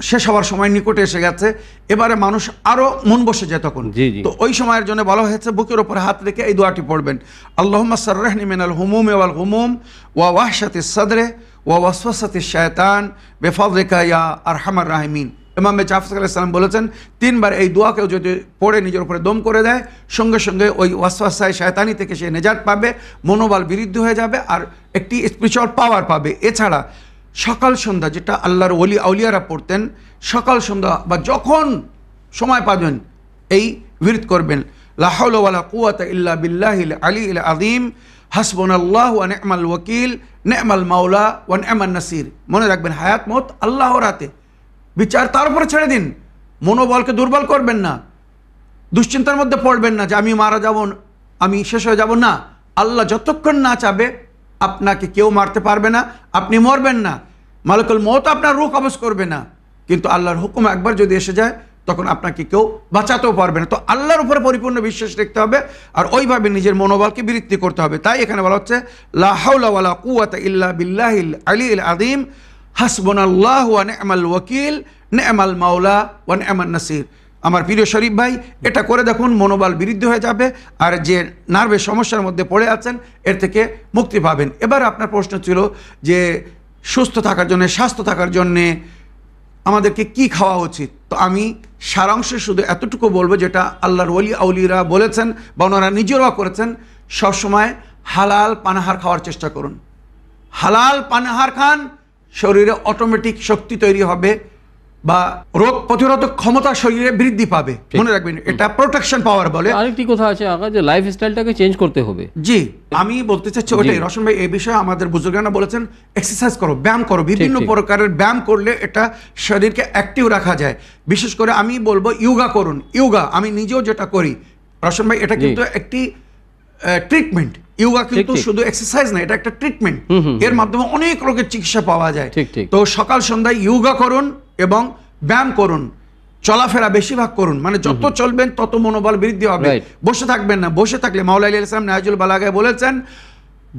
Speaker 3: শেষ হওয়ার সময় নিকটে এসে গেছে, এবারে মানুষ আরো মন বসে যায় তখন। তো ওই সময়ের জন্য বলা হয়েছে বুকের উপর হাত রেখে এই দোয়াটি পড়বেন, আল্লাহুম্মা সাররিহনি মিনাল হুমুমি ওয়াল গুমুম ওয়া ওয়াহশাতিস সাদরি ওয়া ওয়াসওয়াসাতিশ শায়তান বিফাদলিকা ইয়া আরহামার রাহিমিন। ইমাম জাফর আলাইহিস সালাম বলেছেন 3 বার এই দোয়াকেও যদি পড়ে নিজের উপরে দম করে দেয়, সঙ্গে সঙ্গে ওই ওয়াসওয়াসায়ে শয়তানি থেকে সে নেজাত পাবে, মনোবল বৃদ্ধি হয়ে যাবে, আর একটি স্পিরিচুয়াল পাওয়ার পাবে। এছাড়া সকাল সন্ধ্যা, যেটা আল্লাহর ওলি আউলিয়ারা পড়তেন, সকাল সন্ধ্যা বা যখন সময় পাবেন এই বিরত করবেন, লা হাওলা ওয়ালা কুওয়াতা ইল্লা বিল্লাহিল আলিয়্যিল আযীম, হাসবুনাল্লাহু ওয়া নি'মাল ওয়াকিল, নি'মাল মাওলা ওয়া নি'মান নাসির। মনে রাখবেন হায়াত মত আল্লাহর হাতে, বিচার তার উপরে ছেড়ে দিন। মনোবলকে দুর্বল করবেন না, দুশ্চিন্তার মধ্যে পড়বেন না যে আমি মারা যাব, আমি শেষ হয়ে যাব না। আল্লাহ যতক্ষণ না চাবে আপনাকে কেউ মারতে পারবে না, আপনি মরবেন না, মালিকুল মউত আপনার রূহ কবজ করবে না, কিন্তু আল্লাহর হুকুম একবার যদি এসে যায় তখন আপনাকে কেউ বাঁচাতেও পারবে না। তো আল্লাহর উপরে পরিপূর্ণ বিশ্বাস রাখতে হবে, আর ওইভাবে নিজের মনোবলকে বৃদ্ধি করতে হবে। তাই এখানে বলা হচ্ছে লা হাওলা ওয়ালা কুওয়াতা ইল্লা বিল্লাহিল আলিয়্যিল আযীম, হাসবুনাল্লাহু ওয়া নি'মাল ওয়াকিল, নে'মাল মাওলা ওয়া নে'মান নাসির। আমার প্রিয় শরীফ ভাই, এটা করে দেখুন, মনোবল বৃদ্ধি হয়ে যাবে, আর যে নার্ভের সমস্যার মধ্যে পড়ে আছেন এর থেকে মুক্তি পাবেন। এবার আপনার প্রশ্ন ছিল যে সুস্থ থাকার জন্য, স্বাস্থ্য থাকার জন্যে আমাদেরকে কি খাওয়া উচিত। তো আমি সারাংশে শুধু এতটুকু বলবো, যেটা আল্লাহর ওলি আউলিরা বলেছেন বা ওনারা নিজেরাও করেছেন, সবসময় হালাল পানাহার খাওয়ার চেষ্টা করুন। হালাল পানাহার খান, শরীরে অটোমেটিক শক্তি তৈরি হবে বা রোগ প্রতিরোধক ক্ষমতা শরীরে বৃদ্ধি পাবে। মনে রাখবেন, এটা প্রোটেকশন পাওয়ার বলে।
Speaker 2: আরেকটি কথা আছে আগে, যে লাইফস্টাইলটাকে চেঞ্জ করতে হবে।
Speaker 3: জি, আমি বলতে চাচ্ছি ওটাই। রশন ভাই, এই বিষয়ে আমাদের বুজুর্গানা বলেছেন এক্সারসাইজ করো, ব্যায়াম করো, বিভিন্ন প্রকারের ব্যায়াম করলে এটা শরীরকে অ্যাক্টিভ রাখা যায়। বিশেষ করে আমি বলবো ইয়োগা করুন। ইয়োগা আমি নিজেও যেটা করি রশন ভাই, এটা কিন্তু একটি ট্রিটমেন্ট। ইয়োগা কিন্তু শুধু এক্সারসাইজ না, এটা একটা ট্রিটমেন্ট। এর মাধ্যমে অনেক রোগের চিকিৎসা পাওয়া যায়। তো সকাল সন্ধ্যায় ইয়োগা করুন এবং ব্যায়াম করুন, চলাফেরা বেশিরভাগ করুন। মানে যত চলবেন তত মনোবল বৃদ্ধি হবে। বসে থাকবেন না। বসে থাকলে মাওলানা আলাইহিস সালাম নাহজুল বালাগায় বলেছেন,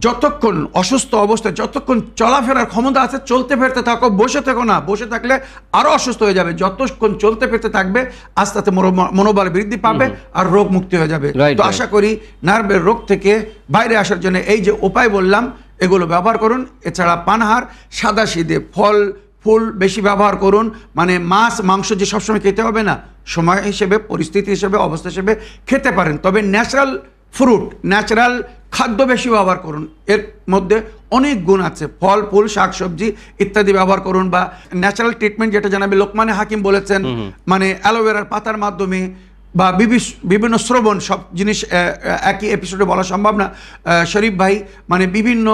Speaker 3: যতক্ষণ অসুস্থ অবস্থায় যতক্ষণ চলাফেরার ক্ষমতা আছে চলতে ফিরতে থাকো, বসে থেকো না। বসে থাকলে আরো অসুস্থ হয়ে যাবে। যতক্ষণ চলতে ফিরতে থাকবে আস্তে আস্তে মনোবল বৃদ্ধি পাবে আর রোগ মুক্তি হয়ে যাবে। তো আশা করি নার্ভের রোগ থেকে বাইরে আসার জন্য এই যে উপায় বললাম এগুলো ব্যবহার করুন। এছাড়া পানাহার সাদাসিধে ফল ফুল বেশি ব্যবহার করুন। মানে মাছ মাংস যে সবসময় খেতে হবে না, সময় হিসেবে, পরিস্থিতি হিসেবে, অবস্থা হিসেবে খেতে পারেন। তবে ন্যাচারাল ফ্রুট, ন্যাচারাল খাদ্য বেশি ব্যবহার করুন। এর মধ্যে অনেক গুণ আছে। ফল ফুল শাকসবজি ইত্যাদি ব্যবহার করুন। বা ন্যাচারাল ট্রিটমেন্ট যেটা জানাবে লোকমানে হাকিম বলেছেন, মানে অ্যালোভেরার পাতার মাধ্যমে বা বিভিন্ন শ্রবণ, সব জিনিস একই এপিসোডে বলা সম্ভব না শরীফ ভাই। মানে বিভিন্ন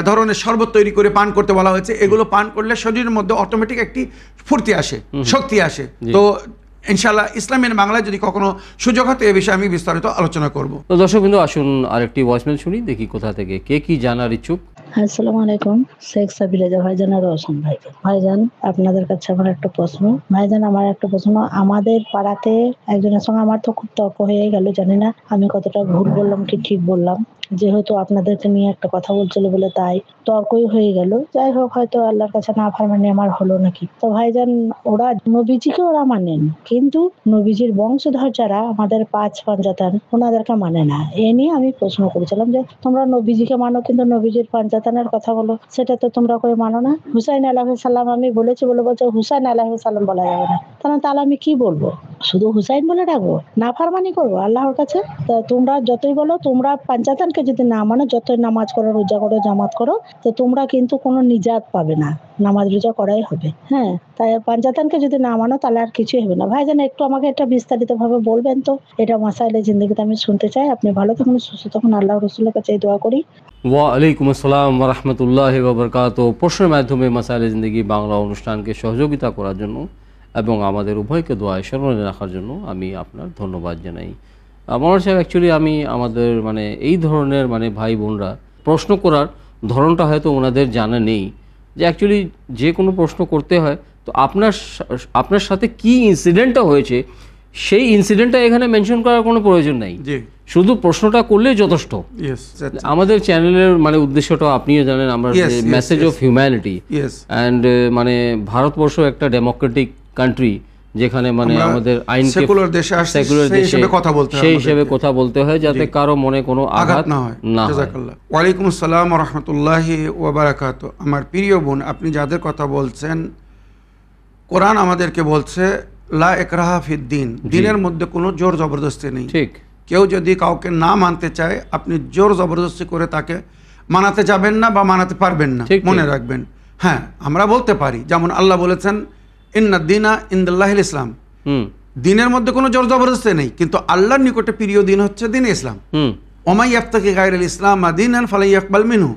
Speaker 3: ধরনের শরবত তৈরি করে পান করতে বলা হয়েছে। এগুলো পান করলে শরীরের মধ্যে অটোমেটিক একটি ফুর্তি আসে, শক্তি আসে। তো ইনশাআল্লাহ ইসলামের বাংলায় যদি কখনো সুযোগ হয় এ বিষয়ে আমি বিস্তারিত আলোচনা করব।
Speaker 2: তো দর্শক বিন্দু, আসুন আরেকটি ভয়েসমেল শুনি, দেখি কোথা থেকে কে কি জানার ইচ্ছুক।
Speaker 5: আসসালামু আলাইকুম, শেখ সাবিলা ভাইজান আর রওশন ভাইকে। ভাইজান, আপনাদের কাছে আমার একটা প্রশ্ন। ভাইজান, আমার একটা প্রশ্ন। আমাদের পাড়াতে একজনের সঙ্গে আমার তো খুব তর্ক হয়ে গেল, জানি না আমি কতটা ভুল বললাম কি ঠিক বললাম। যেহেতু আপনাদেরকে নিয়ে একটা কথা বলছিল বলে তাই তর্কই হয়ে গেল। যাই হোক, হয়তো আল্লাহর কাছে না ফারমানি আমার হলো নাকি। তো ভাইজান, ওরা নবীজিকে ওরা মানেন, কিন্তু নবীজির বংশধর যারা আমাদের 5 পাঞ্জাতান ওনাদেরকে মানে না। এ নিয়ে আমি প্রশ্ন করেছিলাম যে তোমরা নবীজিকে মানো কিন্তু নবীজির পাঞ্জাতানের কথা বলো, সেটা তো তোমরা করে মানো না। হুসাইন আলাইহিস সালাম আমি বলেছি বলে বলছে হুসাইন আলাইহিস সালাম বলা যাবে না। তাহলে আমি কি বলবো? শুধু হুসাইন বলে ডাকবো? না ফারমানি করবো আল্লাহর কাছে? তা তোমরা যতই বলো, তোমরা পাঞ্জাতানকে যদি না মানো, যতই নামাজ করো, রোজা করো, জামাত করো, তো তোমরা কিন্তু কোনো নিজাত পাবে না। নামাজ রোজা করাই হবে। হ্যাঁ, তাই পাঞ্জাতানকে যদি না মানো তাহলে আর কিছুই হবে না। ভাইজান, একটু আমাকে এটা বিস্তারিত ভাবে বলবেন তো? এটা মাসাইলে জিন্দেগিতে আমি শুনতে চাই। আপনি ভালো থাকুন, সুস্থ থাকুন, আল্লাহ রসুলের কাছে দোয়া করি।
Speaker 2: ওয়ালাইকুম আসসালাম ওয়া রাহমাতুল্লাহি ওয়া বারাকাতুহু। প্রশ্নের মাধ্যমে মাসাইলে জিন্দেগি বাংলা অনুষ্ঠানকে সহযোগিতা করার জন্য এবং আমাদের উভয়কে দোয়ায় স্মরণে রাখার জন্য আমি আপনার ধন্যবাদ জানাই। মনোহর সাহেব, অ্যাকচুয়ালি আমি আমাদের মানে এই ধরনের মানে ভাই বোনরা প্রশ্ন করার ধরনটা হয়তো ওনাদের জানা নেই, যে অ্যাকচুয়ালি যে কোনো প্রশ্ন করতে হয় তো আপনার সাথে কি ইনসিডেন্টটা হয়েছে সেই ইনসিডেন্টটা এখানে মেনশন করার কোনো প্রয়োজন নাই, শুধু প্রশ্নটা করলেই যথেষ্ট। আমাদের চ্যানেলের মানে উদ্দেশ্যটা আপনিও জানেন, আমরা মেসেজ অফ হিউম্যানিটি অ্যান্ড মানে ভারতবর্ষ একটা ডেমোক্রেটিক কান্ট্রি, যেখানে মানে আমাদের আইনকে সেকুলার দেশে সেই হিসেবে কথা বলতে হয় যাতে কারো মনে কোনো আঘাত না হয়।
Speaker 3: ওয়ালাইকুম আসসালাম ওয়া রাহমাতুল্লাহি ওয়া বারাকাতুহু। আমার প্রিয় বোন, আপনি যাদের কথা বলছেন, কোরআন আমাদেরকে বলছে লা ইকরাহা ফিদ্দিন, দ্বীনের মধ্যে কোনো জোর জবরদস্তি নেই। ঠিক, কেউ যদি কাউকে না মানতে চায় আপনি জোর জবরদস্তি করে তাকে মানাতে যাবেন না বা মানাতে পারবেন না, মনে রাখবেন। হ্যাঁ, আমরা বলতে পারি, যেমন আল্লাহ বলেছেন ইন্না দীনা ইনদাল্লাহিল ইসলাম, দ্বীনের মধ্যে কোনো জোর জবরদস্তি নেই, কিন্তু আল্লাহর নিকটে প্রিয় দ্বীন হচ্ছে দ্বীন ইসলাম। ওমাই ইয়াবতাগি গায়রাল ইসলাম দীনান ফালা ইয়াকবাল মিনহু,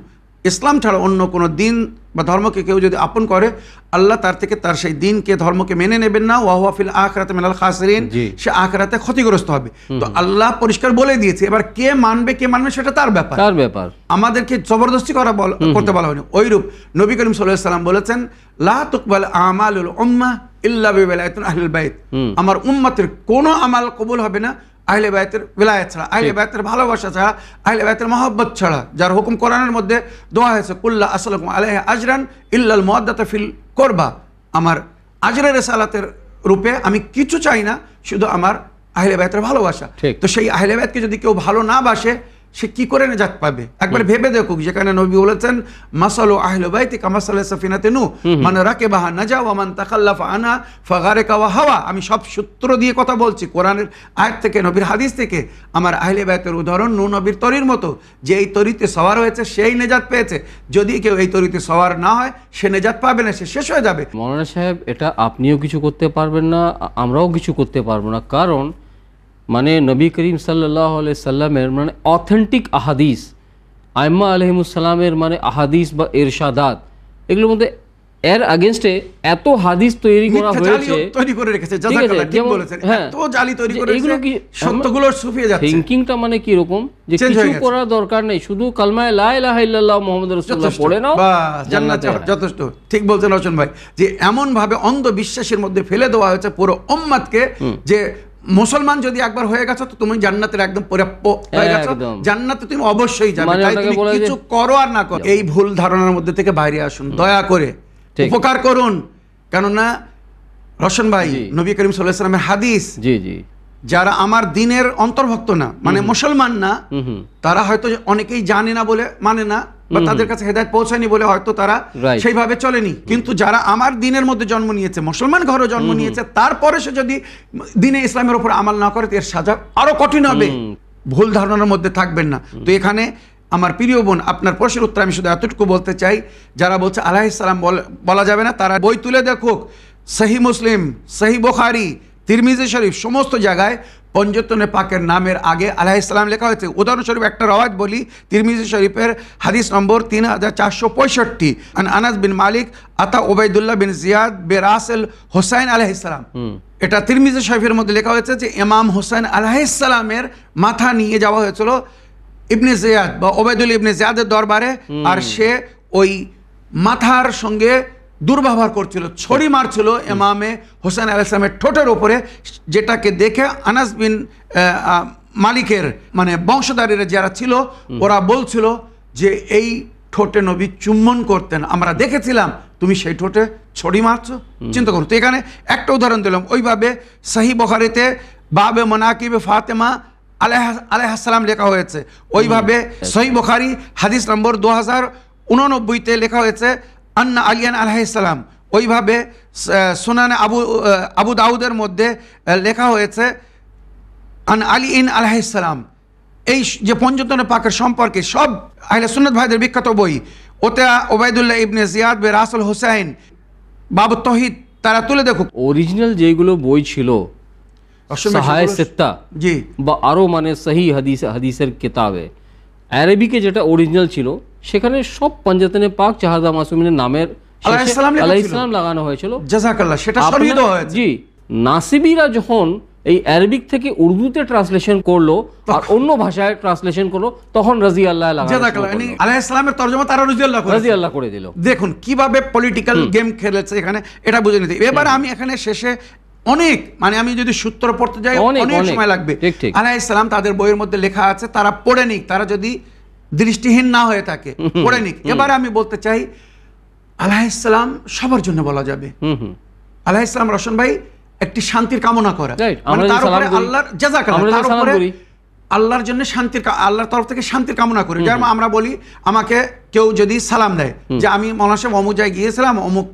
Speaker 3: ইসলাম ছাড়া অন্য কোনো দিন বা ধর্মকে কেউ যদি আপন করে আল্লাহ তার থেকে তার সেই দিনকে ধর্মকে মেনে নেবেন না। ওয়া হুয়া ফিল আখিরাতি মিনাল খাসিরিন, সে আখিরাতে ক্ষতিগ্রস্ত হবে। তো আল্লাহ পরিষ্কার বলে দিয়েছে, এবার কে মানবে কে মানবে সেটা তার ব্যাপার, আমাদেরকে জবরদস্তি করতে বলা হয়নি। ওইরূপ নবী করিম সাল্লাল্লাহু আলাইহি ওয়াসাল্লাম বলেছেন লা তুকবাল আমালুল উম্মাহ ইল্লা বিওয়ালায়াতিন আহলিল বাইত, আমার উম্মতের কোনো আমাল কবুল হবে না আহলে বাইতের বিলায়াত ছাড়া, আহলে বাইতের ভালোবাসা ছাড়া, আহলে বাইতের মহব্বত ছাড়া, যার হুকুম কোরআনের মধ্যে দেওয়া হয়েছে কুল্লা আসলাকুম আলাইহি আজরান ইল্লাল মুওয়াদ্দাতা ফিল কুরবা, আমার আজরে রেসালাতের রূপে আমি কিছু চাই না, শুধু আমার আহলে বাইতের ভালোবাসা। তো সেই আহলে বাইতকে যদি কেউ ভালো না বাসে, সে কি করে নাজাত পাবে? একবার ভেবে দেখুক, যেখানে নবী বলেছেন মাসালু আহলে বাইতি কামাসালে সাফিনাতে নূহ মান রাকিবাহা নাজা ওয়া মান তাখাল্লাফা আনহা ফাগারিকা ওয়া হাওয়া। আমি সব সূত্র দিয়ে কথা বলছি, কোরআনের আয়াত থেকে, নবীর হাদিস থেকে। আমার আহলে বাইতের উদাহরণ নূহ নবীর তরির মতো, যে এই তরিতে সওয়ার হয়েছে সেই নেজাত পেয়েছে। যদি কেউ এই তরিতে সওয়ার না হয়, সে নেজাত পাবে না, সে শেষ হয়ে যাবে।
Speaker 2: মৌলানা সাহেব, এটা আপনিও কিছু করতে পারবেন না, আমরাও কিছু করতে পারবো না, কারণ মানে নবী করিম সাল্লাল্লাহু আলাইহি সাল্লামের মানে অথেন্টিক আহাদিস, আইম্মা আলাইহিমুসসালামের মানে আহাদিস বা ইরশাদাত, এগুলোর মধ্যে এর আগেনস্টে এত হাদিস তৈরি করা হয়েছে,
Speaker 3: তৈরি করে রেখেছে। জাযাকাল্লাহ, ঠিক বলেছেন। এত জালি তৈরি করে
Speaker 2: এগুলো কি
Speaker 3: সত্যগুলো ছুপিয়ে যাচ্ছে।
Speaker 2: থিংকিংটা মানে কি রকম, যে কিছু করার দরকার নেই, শুধু কালমায়ে লা ইলাহা ইল্লাল্লাহ মুহাম্মাদুর রাসূলুল্লাহ পড়ে নাও,
Speaker 3: বাস জান্নাতে যথেষ্ট। ঠিক বলছেন রচন ভাই, যে এমন ভাবে অন্ধ বিশ্বাসের মধ্যে ফেলে দেওয়া হয়েছে পুরো উম্মতকে, যে মুসলমান যদি একবার হয়ে গেছো তো তুমি জান্নাতের একদম প্রাপ্য হয়ে গেছো, জান্নাতে তুমি অবশ্যই যাবে, তাই তুমি কিছু করো আর না করো। এই ভুল ধারণার মধ্যে থেকে বাইরে আসুন, দয়া করে উপকার করুন। কেননা রশন ভাই, নবী করিম সাল্লাল্লাহু আলাইহি ওয়াসাল্লামের হাদিস, জি জি, যারা আমার দিনের অন্তর্ভুক্ত না, মানে মুসলমান না, তারা হয়তো অনেকেই জানে না বলে মানে না, বা তাদের কাছে হেদায়েত পৌঁছায়নি বলে হয়তো তারা সেইভাবে চলেনি। কিন্তু যারা আমার দিনের মধ্যে জন্ম নিয়েছে, মুসলমান ঘরে জন্ম নিয়েছে, তারপরে সে যদি দিনে ইসলামের উপর আমল না করে, এর সাজা আরো কঠিন হবে। ভুল ধারণার মধ্যে থাকবেন না। তো এখানে আমার প্রিয় বোন, আপনার প্রশ্নের উত্তর আমি শুধু এতটুকু বলতে চাই, যারা বলছে আলাইহিস সালাম বলা যাবে না, তারা বই তুলে দেখুক। সহিহ মুসলিম, সহিহ বুখারী, তিরমিজি শরীফ, সমস্ত জায়গায় পঞ্জতনে পাকের নামের আগে আলাইহিস সালাম লেখা হয়েছে। উদাহরণস্বরূপ একটা রওয়ায়াত বলি, তিরমিজি শরীফের হাদিস নম্বর 3465, আন আনাস বিন মালিক আতা উবাইদুল্লাহ বিন জিয়াদ বিরাসেল হুসাইন আলাইহিস সালাম। এটা তিরমিজি শরীফের মধ্যে লেখা হয়েছে যে ইমাম হুসাইন আলাইহিস সালামের মাথা নিয়ে যাওয়া হয়েছিল ইবনে জিয়াদ বা উবাইদুল্লাহ ইবনে জিয়াদের দরবারে, আর সে ওই মাথার সঙ্গে দুর্ব্যবহার করছিল, ছড়ি মারছিল ইমামে হোসেন আলাইহিস সালামের ঠোঁটের উপরে, যেটাকে দেখে আনাস বিন মালিকের মানে বংশধারীরা যারা ছিল, ওরা বলছিল যে এই ঠোঁটে নবী চুম্বন করতেন, আমরা দেখেছিলাম, তুমি সেই ঠোঁটে ছড়ি মারছো। চিন্তা করুন। তো এখানে একটা উদাহরণ দিলাম। ওইভাবে সহিহ বুখারীতে বাবে মানাকিবে ফাতেমা আলাইহিস সালাম লেখা হয়েছে। ওইভাবে সহিহ বুখারী হাদিস নম্বর 2089-তে লেখা হয়েছে আন্না আলিয়ান আলাইহিস সালাম। ওইভাবে সুনানে আবু দাউদের মধ্যে লেখা হয়েছে আন আলিন আলাইহিস সালাম। এই যে পঞ্জতনে পাকের সম্পর্কে সব আহলে সুন্নাত ভাইদের বিখ্যাত বই, ওতে উবাইদুল্লাহ ইবনে জিয়াদ বিরাসুল হুসাইন, বাবু তৌহিদ, তারা তুলে দেখুক।
Speaker 2: অরিজিনাল যেগুলো বই ছিল সাহায়ে সিত্তা, জি, বা আরো মানে সহি হাদিসের কিতাবে, আরবিকে যেটা অরিজিনাল ছিল, সেখানে সব পঞ্জতনে পাক চাহাদা মাসুমিনের নামের আলাইহিস সালাম লাগানো হয়েছিল।
Speaker 3: জাযাকাল্লাহ, সেটা সরিয়ে দেওয়া হয়েছে।
Speaker 2: জি, নাসিবিরা যখন এই আরবিক থেকে উর্দুতে ট্রান্সলেশন করলো আর অন্য ভাষায় ট্রান্সলেশন করলো, তখন রাদিয়াল্লাহু
Speaker 3: আলাইহিস সালামের তরজমা তারা রাদিয়াল্লাহু করে দিল। দেখুন কিভাবে পলিটিক্যাল গেম খেলেছে এখানে, এটা বুঝে নিতে। এবার আমি এখানে শেষে অনেক মানে আমি যদি সূত্র পড়তে যাই অনেক সময় লাগবে। আলাইহিস সালাম তাদের বইয়ের মধ্যে লেখা আছে, তারা পড়ে নিক, তারা যদি দৃষ্টিহীন না হয়ে থাকে পড়ে নিক। এবার আমি বলতে চাই আলাইহিস সালাম সবার জন্য বলা যাবে। আলাইহিস সালাম রশন ভাই একটি শান্তির কামনা করা, মানে তার উপরে আল্লাহর জাযাকাল্লাহ, তার উপরে আল্লাহর জন্য শান্তির, আল্লাহর তরফ থেকে শান্তির কামনা করি। যেমন আমরা বলি, আমাকে কেউ যদি সালাম দেয় যে আমি মৌলানা সাহেব অমুক জায়গায় গিয়েছিলাম, অমুক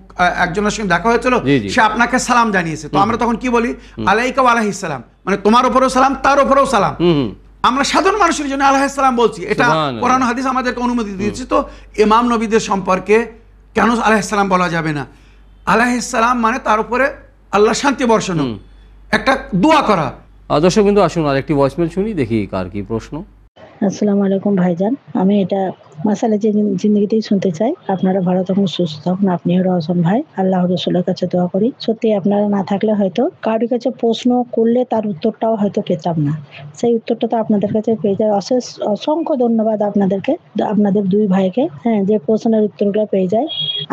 Speaker 3: একজনের সঙ্গে দেখা হয়েছিল, সে আপনাকে সালাম জানিয়েছে, তো আমরা তখন কি বলি? আলাইকা ওয়া আলাইহিস সালাম, মানে তোমার উপরেও সালাম, তার উপরেও সালাম। আমরা সাধারণ মানুষের জন্য আলাইহিস সালাম বলছি, এটা কোরআন হাদিস আমাদেরকে অনুমতি দিয়েছে। তো ইমাম নবীদের সম্পর্কে কেন আলাইহিস সালাম বলা যাবে না? আলাইহিস সালাম মানে তার উপরে আল্লাহ শান্তি বর্ষণ, একটা দোয়া করা।
Speaker 2: দর্শক বিন্দু, আসুন আরেকটি ভয়েসমেল শুনি, দেখি কার কি প্রশ্ন।
Speaker 5: আসসালামু আলাইকুম ভাইজান, আমি এটা মাসালে জিন্দগিতেই শুনতে চাই। আপনারা ভালো থাকুন, সুস্থ থাকুন, আপনিও রওশন ভাই। আল্লাহ রাসূলের কাছে দোয়া করি, সত্যি আপনারা না থাকলে হয়তো কারোর কাছে প্রশ্ন করলে তার উত্তরটাও হয়তো পেতাম না, সেই উত্তরটা তো আপনাদের কাছে পেয়ে যায়। অসংখ্য ধন্যবাদ আপনাদেরকে, আপনাদের দুই ভাইকে, হ্যাঁ, যে প্রশ্নের উত্তরগুলো পেয়ে যায়।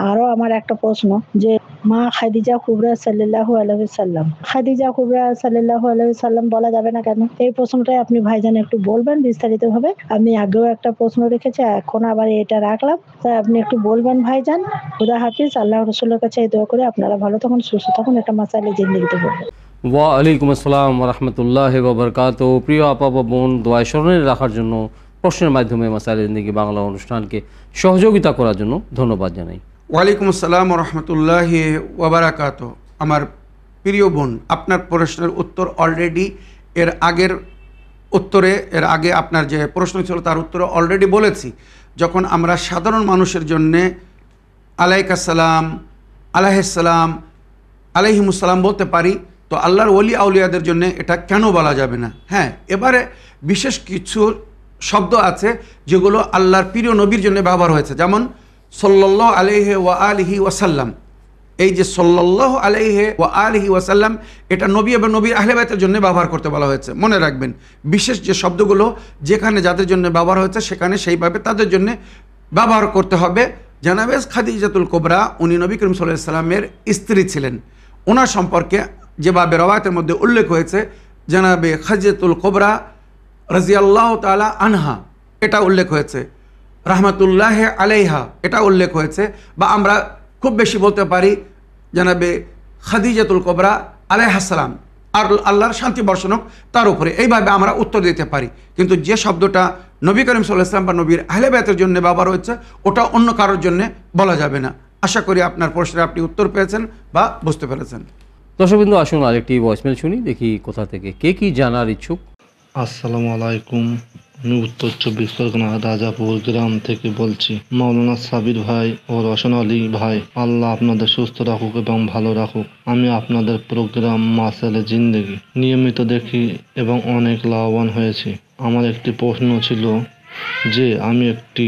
Speaker 5: আরো আমার একটা প্রশ্ন, যে মা খাদিজা কুবরা সাল্লাল্লাহু আলাইহি সাল্লাম, খাদিজা কুবরা সাল্লাল্লাহু আলাইহি সাল্লাম বলা যাবে না কেন? এই প্রশ্নটাই আপনি ভাইজান একটু বলবেন বিস্তারিত ভাবে। আমি আগেও একটা প্রশ্ন রেখেছি, এখন এখন আবার এটা রাখলাম। তাই আপনি একটু বলবেন ভাইজান। খুদা হাফিজ। আল্লাহ রসুলের কাছে এই দোয়া করে আপনারা ভালো থাকুন, সুস্থ থাকুন। এটা মাসাইলে জিন্দেগিতে বলবেন।
Speaker 2: ওয়ালাইকুম আসসালাম রহমতুল্লাহ ওবরকাত। প্রিয় আপা বা বোন, দোয়ায় স্মরণে রাখার জন্য, প্রশ্নের মাধ্যমে মাসাইলে জিন্দেগি বাংলা অনুষ্ঠানকে সহযোগিতা করার জন্য ধন্যবাদ জানাই।
Speaker 3: ওয়ালাইকুম আসসালাম রহমতুল্লাহ ওবরাকাত। আমার প্রিয় বোন, আপনার প্রশ্নের উত্তর অলরেডি এর আগে আপনার যে প্রশ্ন ছিল তার উত্তরে অলরেডি বলেছি। যখন আমরা সাধারণ মানুষের জন্যে আলাইকাসসালাম, আলাইহিসসালাম, আলাইহিমুসসালাম বলতে পারি, তো আল্লাহর ওলি আউলিয়াদের জন্য এটা কেন বলা যাবে না? হ্যাঁ, এবারে বিশেষ কিছু শব্দ আছে যেগুলো আল্লাহর প্রিয় নবীর জন্য ব্যবহার হয়েছে, যেমন সাল্লাল্লাহু আলাইহি ওয়া আলিহি ওয়াসাল্লাম। এই যে সাল্লাল্লাহু আলাইহি ওয়া আলিহি ওয়াসাল্লাম, এটা নবী এবং নবীর আহলে বাইতের জন্য ব্যবহার করতে বলা হয়েছে। মনে রাখবেন, বিশেষ যে শব্দগুলো যেখানে যাদের জন্য ব্যবহার হয়েছে সেখানে সেইভাবে তাদের জন্য ব্যবহার করতে হবে। জানাবে খাদিজাতুল কুবরা, উনি নবী করিম সাল্লাল্লাহু আলাইহি ওয়াসাল্লামের স্ত্রী ছিলেন। ওনার সম্পর্কে যেভাবে রওয়ায়াতের মধ্যে উল্লেখ হয়েছে, জানাবে খাদিজাতুল কুবরা রাদিয়াল্লাহু তাআলা আনহা, এটা উল্লেখ হয়েছে। রাহমাতুল্লাহ আলাইহা, এটা উল্লেখ হয়েছে। বা আমরা খুব বেশি বলতে পারি জানাবে খাদিজাতুল কুবরা আলাইহিস সালাম, আর আল্লাহর শান্তি বর্ষণ হোক তার উপরে। এইভাবে আমরা উত্তর দিতে পারি। কিন্তু যে শব্দটা নবী করিম সাল্লাল্লাহু আলাইহি ওয়াসাল্লাম বা নবীর আহলে বাইতের জন্য ব্যবহার হচ্ছে, ওটা অন্য কারোর জন্য বলা যাবে না। আশা করি আপনার প্রশ্নে আপনি উত্তর পেয়েছেন বা বুঝতে পেরেছেন।
Speaker 2: দর্শকবৃন্দ, আসুন আরেকটি ভয়েসমেল শুনি, দেখি কোথা থেকে কে কি জানার ইচ্ছুক।
Speaker 6: আসসালামু আলাইকুম। আমি উত্তর 24 পরগনা রাজাপুর গ্রাম থেকে বলছি। মাওলানা সাবির ভাই ও রওশন আলী ভাই, আল্লাহ আপনাদের সুস্থ রাখুক এবং ভালো রাখুক। আমি আপনাদের প্রোগ্রাম মাসাইলে জিন্দেগি নিয়মিত দেখি এবং অনেক লাভবান হয়েছি। আমার একটি প্রশ্ন ছিল যে আমি একটি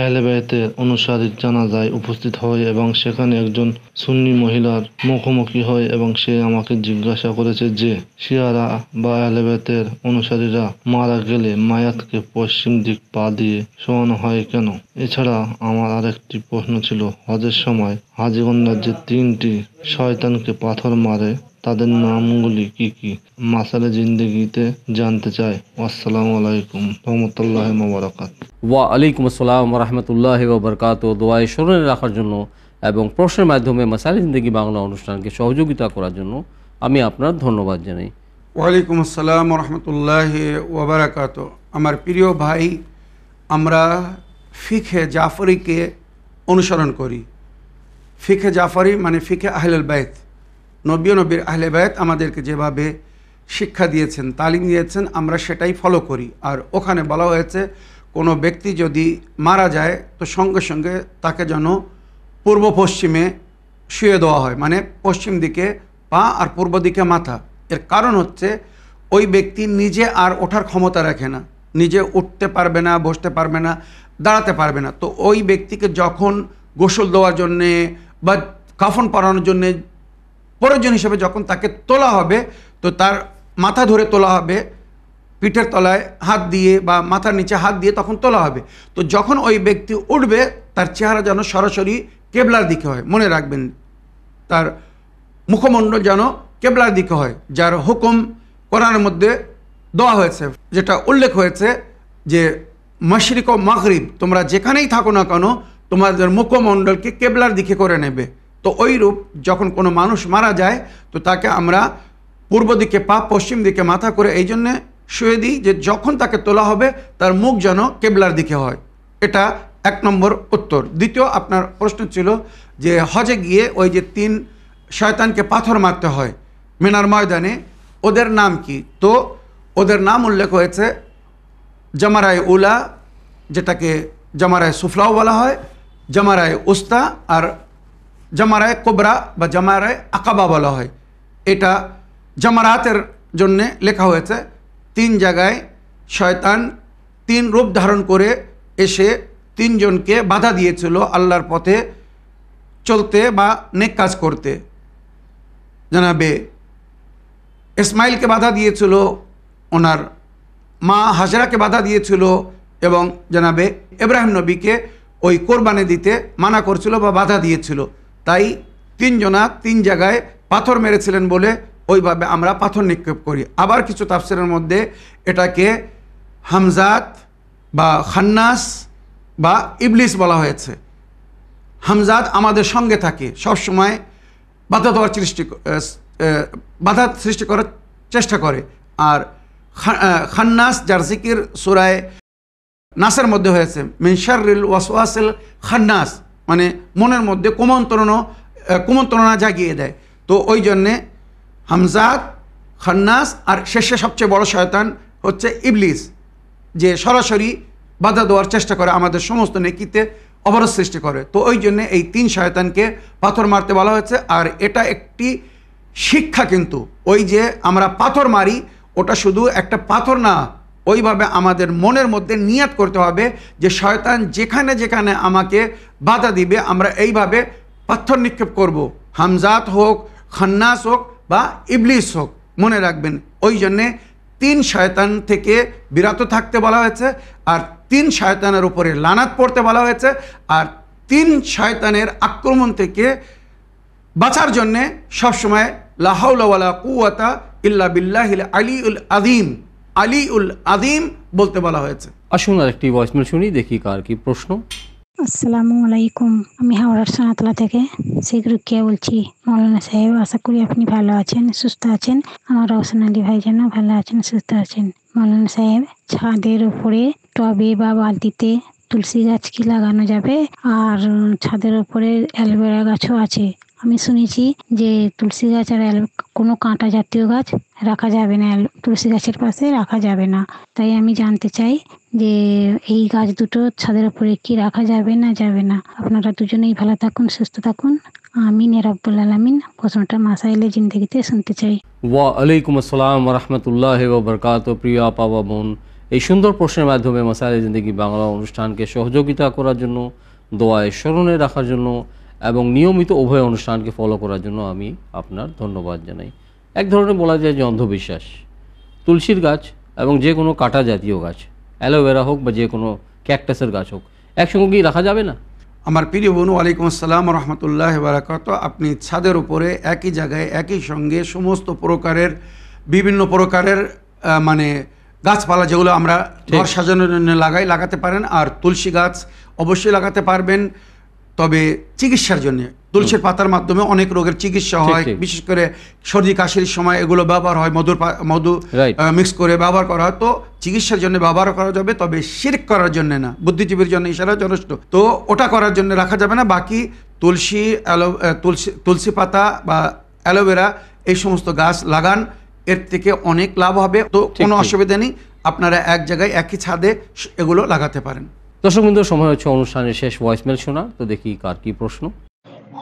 Speaker 6: আহলে বাইতের অনুসারীর জানাজায় উপস্থিত হই এবং সেখানে একজন সুন্নি মহিলার মুখোমুখি হয় এবং সে আমাকে জিজ্ঞাসা করেছে যে শিয়ারা বা আহলে বাইতের অনুসারীরা মারা গেলে মায়াতকে পশ্চিম দিক পা দিয়ে শোয়ানো হয় কেন? এছাড়া আমার আরেকটি প্রশ্ন ছিল, হজের সময় হাজিগণরা যে 3টি শয়তানকে পাথর মারে তাদের নামগুলি কি কি? মাসাইলে জিন্দেগিতে জানতে চাই। আসসালামু আলাইকুম রহমতুল্লাহ ওয়া
Speaker 2: ওয়ালাইকুম আসসালাম রহমতুল্লাহ ওবরকাত। দোয়ায় স্মরণে রাখার জন্য এবং প্রশ্নের মাধ্যমে মাসাইলে জিন্দেগি বাংলা অনুষ্ঠানকে সহযোগিতা করার জন্য আমি আপনার ধন্যবাদ জানাই।
Speaker 3: ওয়ালাইকুম আসসালাম রহমতুল্লাহ ওবরাকাত। আমার প্রিয় ভাই, আমরা ফিকহে জাফরিকে অনুসরণ করি। ফিকহে জাফরি মানে ফিকহে আহলুল বাইত। নবী ও নবীর আহলে বাইত আমাদেরকে যেভাবে শিক্ষা দিয়েছেন, তালিম দিয়েছেন, আমরা সেটাই ফলো করি। আর ওখানে বলা হয়েছে কোনো ব্যক্তি যদি মারা যায় তো সঙ্গে সঙ্গে তাকে যেন পূর্ব পশ্চিমে শুয়ে দেওয়া হয়, মানে পশ্চিম দিকে পা আর পূর্ব দিকে মাথা। এর কারণ হচ্ছে ওই ব্যক্তি নিজে আর ওঠার ক্ষমতা রাখে না, নিজে উঠতে পারবে না, বসতে পারবে না, দাঁড়াতে পারবে না। তো ওই ব্যক্তিকে যখন গোসল দেওয়ার জন্যে বা কাফন পরানোর জন্যে প্রয়োজন হিসেবে যখন তাকে তোলা হবে, তো তার মাথা ধরে তোলা হবে, পিঠের তলায় হাত দিয়ে বা মাথার নিচে হাত দিয়ে তখন তোলা হবে। তো যখন ওই ব্যক্তি উঠবে তার চেহারা যেন সরাসরি কেবলার দিকে হয়। মনে রাখবেন, তার মুখমণ্ডল যেন কেবলার দিকে হয়, যার হুকুম কোরআনের মধ্যে দেওয়া হয়েছে, যেটা উল্লেখ হয়েছে যে মাশরিক ও মাগরিব, তোমরা যেখানেই থাকো না কেন তোমাদের মুখমণ্ডলকে কেবলার দিকে করে নেবে। তো ওই রূপ যখন কোনো মানুষ মারা যায় তো তাকে আমরা পূর্ব দিকে পা, পশ্চিম দিকে মাথা করে এই জন্যে শুয়ে দিই যে যখন তাকে তোলা হবে তার মুখ যেন কেবলার দিকে হয়। এটা 1 নম্বর উত্তর। দ্বিতীয়, আপনার প্রশ্ন ছিল যে হজে গিয়ে ওই যে 3 শয়তানকে পাথর মারতে হয় মিনার ময়দানে, ওদের নাম কি? তো ওদের নাম উল্লেখ হয়েছে জামারায় উলা, যেটাকে জামারায় সুফলাও বলা হয়, জামারায় উস্তা আর জামারায় কোবরা বা জামারায় আকাবা বলা হয়। এটা জামারাতের জন্যে লেখা হয়েছে। 3 জায়গায় শয়তান 3 রূপ ধারণ করে এসে 3 জনকে বাধা দিয়েছিল আল্লাহর পথে চলতে বা নেক কাজ করতে। জানাবে ইসমাইলকে বাধা দিয়েছিল, ওনার মা হাজরাকে বাধা দিয়েছিল, এবং জানাবে ইব্রাহিম নবীকে ওই কোরবানি দিতে মানা করছিল বা বাধা দিয়েছিল। তাই 3 জনা 3 জায়গায় পাথর মেরেছিলেন বলে ওইভাবে আমরা পাথর নিক্ষেপ করি। আবার কিছু তাফসিরের মধ্যে এটাকে হামজাত বা খান্নাস বা ইবলিস বলা হয়েছে। হামজাত আমাদের সঙ্গে থাকে, সবসময় বাধা সৃষ্টি করার চেষ্টা করে। আর খান্নাস, যার জিকির সূরায়ে নাসের মধ্যে হয়েছে, মিন শাররিল ওয়াসওয়াসিল খান্নাস, মানে মনের মধ্যে কুমন্ত্রণা জাগিয়ে দেয়। তো ওই জন্যে হামজাত, খান্নাস, আর শেষে সবচেয়ে বড় শয়তান হচ্ছে ইবলিস, যে সরাসরি বাধা দেওয়ার চেষ্টা করে, আমাদের সমস্ত নেকিতে অবরোধ সৃষ্টি করে। তো ওই জন্যে এই 3 শয়তানকে পাথর মারতে বলা হয়েছে। আর এটা একটি শিক্ষা, কিন্তু ওই যে আমরা পাথর মারি, ওটা শুধু একটা পাথর না, ওইভাবে আমাদের মনের মধ্যে নিয়াত করতে হবে যে শয়তান যেখানে যেখানে আমাকে বাধা দিবে আমরা এইভাবে পাথর নিক্ষেপ করব, হামজাত হোক, খান্নাস হোক বা ইবলিস হোক। মনে রাখবেন, ওই জন্যে 3 শয়তান থেকে বিরত থাকতে বলা হয়েছে, আর 3 শয়তানের উপরে লানাত পড়তে বলা হয়েছে, আর 3 শয়তানের আক্রমণ থেকে বাঁচার জন্যে সবসময় লা হাওলা ওয়ালা কুওয়াতা ইল্লা বিল্লাহিল আলিউল আযীম, আলিউল আযীম বলতে বলা হয়েছে।
Speaker 2: আসুন আরেকটি ভয়েসমেল শুনি, দেখি কার কি প্রশ্ন।
Speaker 7: আসসালামু আলাইকুম, আমি হাওড়ার সোনাতলা থেকে শেখ রুকিয়া বলছি। মৌলানা সাহেব, আশা করি আপনি ভালো আছেন, সুস্থ আছেন। আমার রওশন আলী ভাই যেন ভালো আছেন, সুস্থ আছেন। মৌলানা সাহেব, ছাদের উপরে টবে বা বালতিতে তুলসী গাছ কি লাগানো যাবে? আর ছাদের উপরে অ্যালোভেরা গাছও আছে। আমি শুনেছি যে তুলসী গাছ আর কোনো কাঁটা জাতীয় গাছ রাখা যাবে না, তুলসী গাছের পাশে রাখা যাবে না। তাই আমি জানতে চাই যে এই গাছ দুটো ছাদের উপরে কি রাখা যাবে না যাবে না? আপনারা দুজনেই ভালো থাকুন, সুস্থ থাকুন, আমিন ইয়া রাব্বুল আলামিন। প্রশ্নটা মাসাইলে জিন্দেগিতে শুনতে চাই।
Speaker 2: ওয়া আলাইকুম আসসালাম ওয়া রাহমাতুল্লাহি ওয়া বারাকাতুহু। প্রিয় আপা বা বোন, এই সুন্দর প্রশ্নের মাধ্যমে মাসাইলে জিন্দেগি বাংলা অনুষ্ঠানকে সহযোগিতা করার জন্য, দোয়ায় স্মরণে রাখার জন্য এবং নিয়মিত উভয় অনুষ্ঠানকে ফলো করার জন্য আমি আপনার ধন্যবাদ জানাই। এক ধরনের বলা যায় যে অন্ধবিশ্বাস, তুলসীর গাছ এবং যে কোনো কাঁটা জাতীয় গাছ, অ্যালোভেরা হোক বা যে কোনো ক্যাকটাসের গাছ হোক, একসঙ্গে কি রাখা যাবে না?
Speaker 3: আমার প্রিয় বোন, ওয়ালাইকুম আসসালাম রহমতুল্লাহ বারাকাত। আপনি ছাদের উপরে একই জায়গায় একই সঙ্গে সমস্ত প্রকারের বিভিন্ন প্রকারের মানে গাছপালা যেগুলো আমরা ঘর সাজানোর জন্য লাগাতে পারেন। আর তুলসী গাছ অবশ্যই লাগাতে পারবেন, তবে চিকিৎসার জন্য। তুলসীর পাতার মাধ্যমে অনেক রোগের চিকিৎসা হয়, বিশেষ করে সর্দি কাশির সময় এগুলো ব্যবহার হয়, মধু মিক্স করে ব্যবহার করা হয়। তো চিকিৎসার জন্য ব্যবহার করা যাবে, তবে শিরক করার জন্য না, বুদ্ধিজীবীর জন্য ইশারা যথেষ্ট। তো ওটা করার জন্য রাখা যাবে না। বাকি তুলসী পাতা বা অ্যালোভেরা এই সমস্ত গাছ লাগান, এর থেকে অনেক লাভ হবে। তো কোনো অসুবিধা নেই, আপনারা এক জায়গায় একই ছাদে এগুলো লাগাতে পারেন।
Speaker 2: দর্শক বিন্দু, সময় হচ্ছে অনুষ্ঠানের শেষ ভয়েসমেল শোনা, তো দেখি কার কি প্রশ্ন।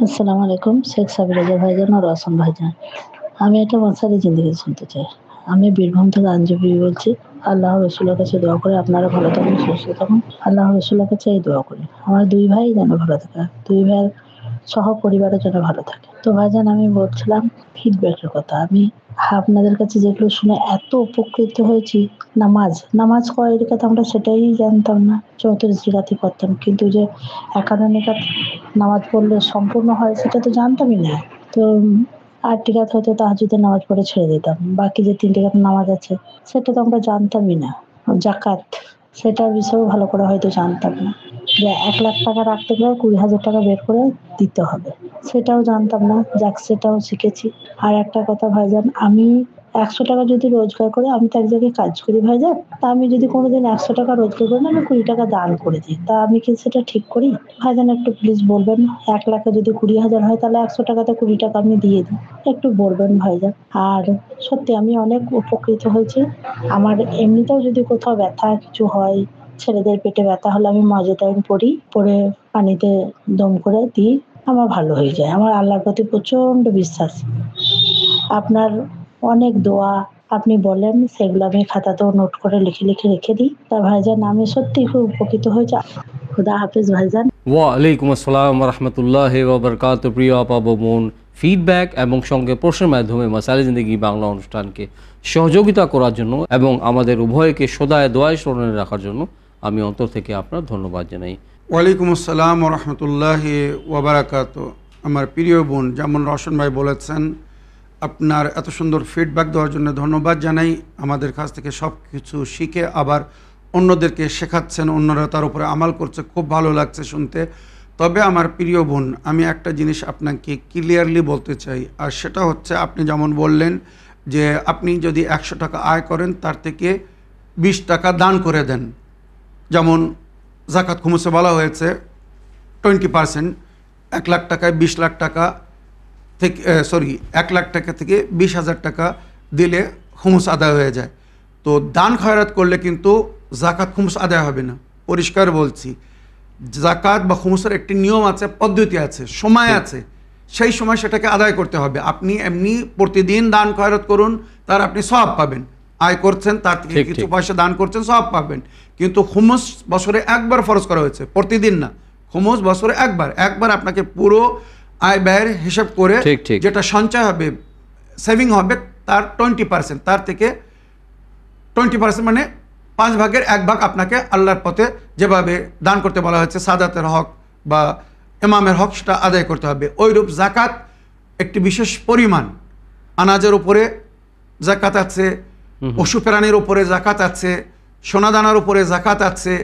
Speaker 5: আসসালামু আলাইকুম, শেখ সাবিরা ভাইজান আর রওশন ভাইজান। আমি একটা মাসাইলে জিন্দেগি শুনতে চাই। আমি বীরভূম থেকে আঞ্জুবি বলছি। আল্লাহ রসুলের কাছে দোয়া করে আপনারা ভালো থাকুন, সুস্থ থাকুন। আল্লাহ রসুলের কাছে এই দোয়া করি আমার 2 ভাই যেন ভালো থাকে, 2 ভাইয়ের সহ পরিবারের জন্য ভালো থাকে। তো ভাইজান, আমি বলছিলাম ফিডব্যাকের কথা। আমি আপনাদের কাছে যেগুলো শুনে এত উপকৃত হয়েছি। নামাজ কয়ের কথা আমরা সেটাই জানতাম না, 34 রাকাত করতাম, কিন্তু যে 51 রাকাত নামাজ পড়লে সম্পূর্ণ হয় সেটা তো জানতামই না। তো 8 রাকাত হয়তো তাহাজ্জুদের নামাজ পড়ে ছেড়ে দিতাম, বাকি যে 3 রাকাত নামাজ আছে সেটা তো আমরা জানতামই না। যাকাত, সেটার বিষয়েও ভালো করে হয়তো জানতাম না, যে 1 লাখ টাকা রাখতে গেলে 20,000 টাকা বের করে দিতে হবে, সেটাও জানতাম না। যাক, সেটাও শিখেছি। আর একটা কথা ভাইজান, আমি 100 টাকা যদি রোজগার করে, আমি তো এক জায়গায় কাজ করি ভাইজান, তা আমি যদি কোনোদিন 100 টাকা রোজগার করি না, আমি 20 টাকা দান করে দিই, তা আমি কি সেটা ঠিক করি ভাইজান? একটু প্লিজ বলবেন। 1 লাখে যদি 20,000 হয়, তাহলে 100 টাকাতে 20 টাকা আমি দিয়ে দিই, একটু বলবেন ভাইজান। আর সত্যি আমি অনেক উপকৃত হয়েছি। আমার এমনিতেও যদি কোথাও ব্যথা কিছু হয়, ছেলেদের পেটে ব্যথা হলে আমি মাজেদাইন পড়ি, পরে পানিতে দম করে দিই, আমার ভালো হয়ে যায়। আমার আল্লাহর প্রতি প্রচন্ড বিশ্বাস। আপনার অনেক দোয়া আপনি বলেন, সেগুলো আমি খাতাতেও নোট করে লিখে রেখে দিই। তা ভাইজান, আমি সত্যি খুব উপকৃত হয়েছি। খুদা হাফেজ ভাইজান।
Speaker 2: ওয়া আলাইকুম আসসালাম ওয়া রাহমাতুল্লাহি ওয়া বারাকাতুহু। প্রিয় আপা বোন, ফিডব্যাক এবং সঙ্গে প্রশ্নের মাধ্যমে মাসাইলে জিন্দেগি বাংলা অনুষ্ঠানকে সহযোগিতা করার জন্য এবং আমাদের উভয়কে সদায় দোয়ায় স্মরণে রাখার জন্য আমি অন্তর থেকে আপনার ধন্যবাদ জানাই।
Speaker 3: ওয়ালাইকুম আসসালাম রহমতুল্লাহি ওয়া বারাকাতুহু। আমার প্রিয় বোন, যেমন রওশন ভাই বলেছেন, আপনার এত সুন্দর ফিডব্যাক দেওয়ার জন্য ধন্যবাদ জানাই। আমাদের কাছ থেকে সব কিছু শিখে আবার অন্যদেরকে শেখাচ্ছেন, অন্যরা তার উপরে আমাল করছে, খুব ভালো লাগছে শুনতে। তবে আমার প্রিয় বোন, আমি একটা জিনিস আপনাকে ক্লিয়ারলি বলতে চাই, আর সেটা হচ্ছে আপনি যেমন বললেন যে আপনি যদি 100 টাকা আয় করেন তার থেকে 20 টাকা দান করে দেন, যেমন জাকাত খুমুসে বলা হয়েছে 20%, 1 লাখ টাকায় 20 লাখ টাকা থেকে 1 লাখ টাকা থেকে 20,000 টাকা দিলে খুমুস আদায় হয়ে যায়। তো দান খয়রাত করলে কিন্তু জাকাত খুমুস আদায় হবে না। পরিষ্কার বলছি, জাকাত বা খুমুসের একটি নিয়ম আছে, পদ্ধতি আছে, সময় আছে, সেই সময় সেটাকে আদায় করতে হবে। আপনি এমনি প্রতিদিন দান খয়রাত করুন, তার আপনি সওয়াব পাবেন। আয় করছেন, তার থেকে কিছু পয়সা দান করছেন, সওয়াব পাবেন। কিন্তু খুমুস বছরে একবার ফরজ করা হয়েছে, প্রতিদিন না। খুমুস বছরে একবার আপনাকে পুরো আয় ব্যয়ের হিসাব করে যেটা সঞ্চয় হবে, সেভিং হবে, তার 20%, তার থেকে 20% মানে 5 ভাগের 1 ভাগ আপনাকে আল্লাহর পথে যেভাবে দান করতে বলা হয়েছে, সাদাতের হক বা ইমামের হক, সেটা আদায় করতে হবে। ওইরূপ জাকাত একটি বিশেষ পরিমাণ, আনাজের উপরে জাকাত আছে, পশু প্রাণীর উপরে জাকাত আছে, সোনাদানার উপরে জাকাত আছে।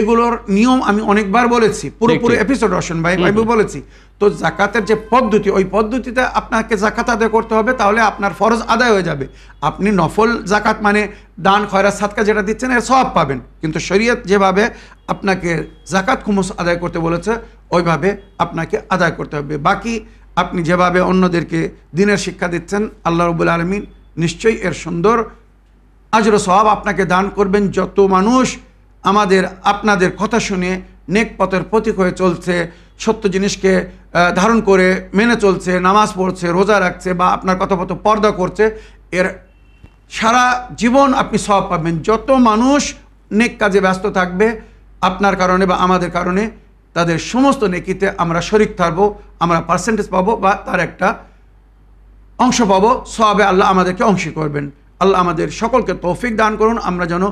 Speaker 3: এগুলোর নিয়ম আমি অনেকবার বলেছি, পুরোপুরি এপিসোড রোশন ভাই আমি বলেছি। তো জাকাতের যে পদ্ধতি, ওই পদ্ধতিতে আপনাকে জাকাত আদায় করতে হবে, তাহলে আপনার ফরজ আদায় হয়ে যাবে। আপনি নফল জাকাত মানে দান খয়রাত সাদকা যেটা দিচ্ছেন এর সওয়াব পাবেন, কিন্তু শরীয়ত যেভাবে আপনাকে জাকাত খুমুস আদায় করতে বলেছে ওইভাবে আপনাকে আদায় করতে হবে। বাকি আপনি যেভাবে অন্যদেরকে দিনের শিক্ষা দিচ্ছেন, আল্লাহ রাব্বুল আলামিন নিশ্চয়ই এর সুন্দর আজর সওয়াব আপনাকে দান করবেন। যত মানুষ আপনাদের কথা শুনে নেক পথের প্রতীক হয়ে চলছে, সত্য জিনিসকে ধারণ করে মেনে চলছে, নামাজ পড়ছে, রোজা রাখছে, বা আপনার কথা মতো পর্দা করছে, এর সারা জীবন আপনি সওয়াব পাবেন। যত মানুষ নেক কাজে ব্যস্ত থাকবে আপনার কারণে বা আমাদের কারণে, তাদের সমস্ত নেকিতে আমরা শরিক থাকবো, আমরা পার্সেন্টেজ পাবো, বা তার একটা অংশ পাবো, সওয়াবে আল্লাহ আমাদেরকে অংশী করবেন। আল্লাহ আমাদের সকলকে তৌফিক দান করুন, আমরা যেন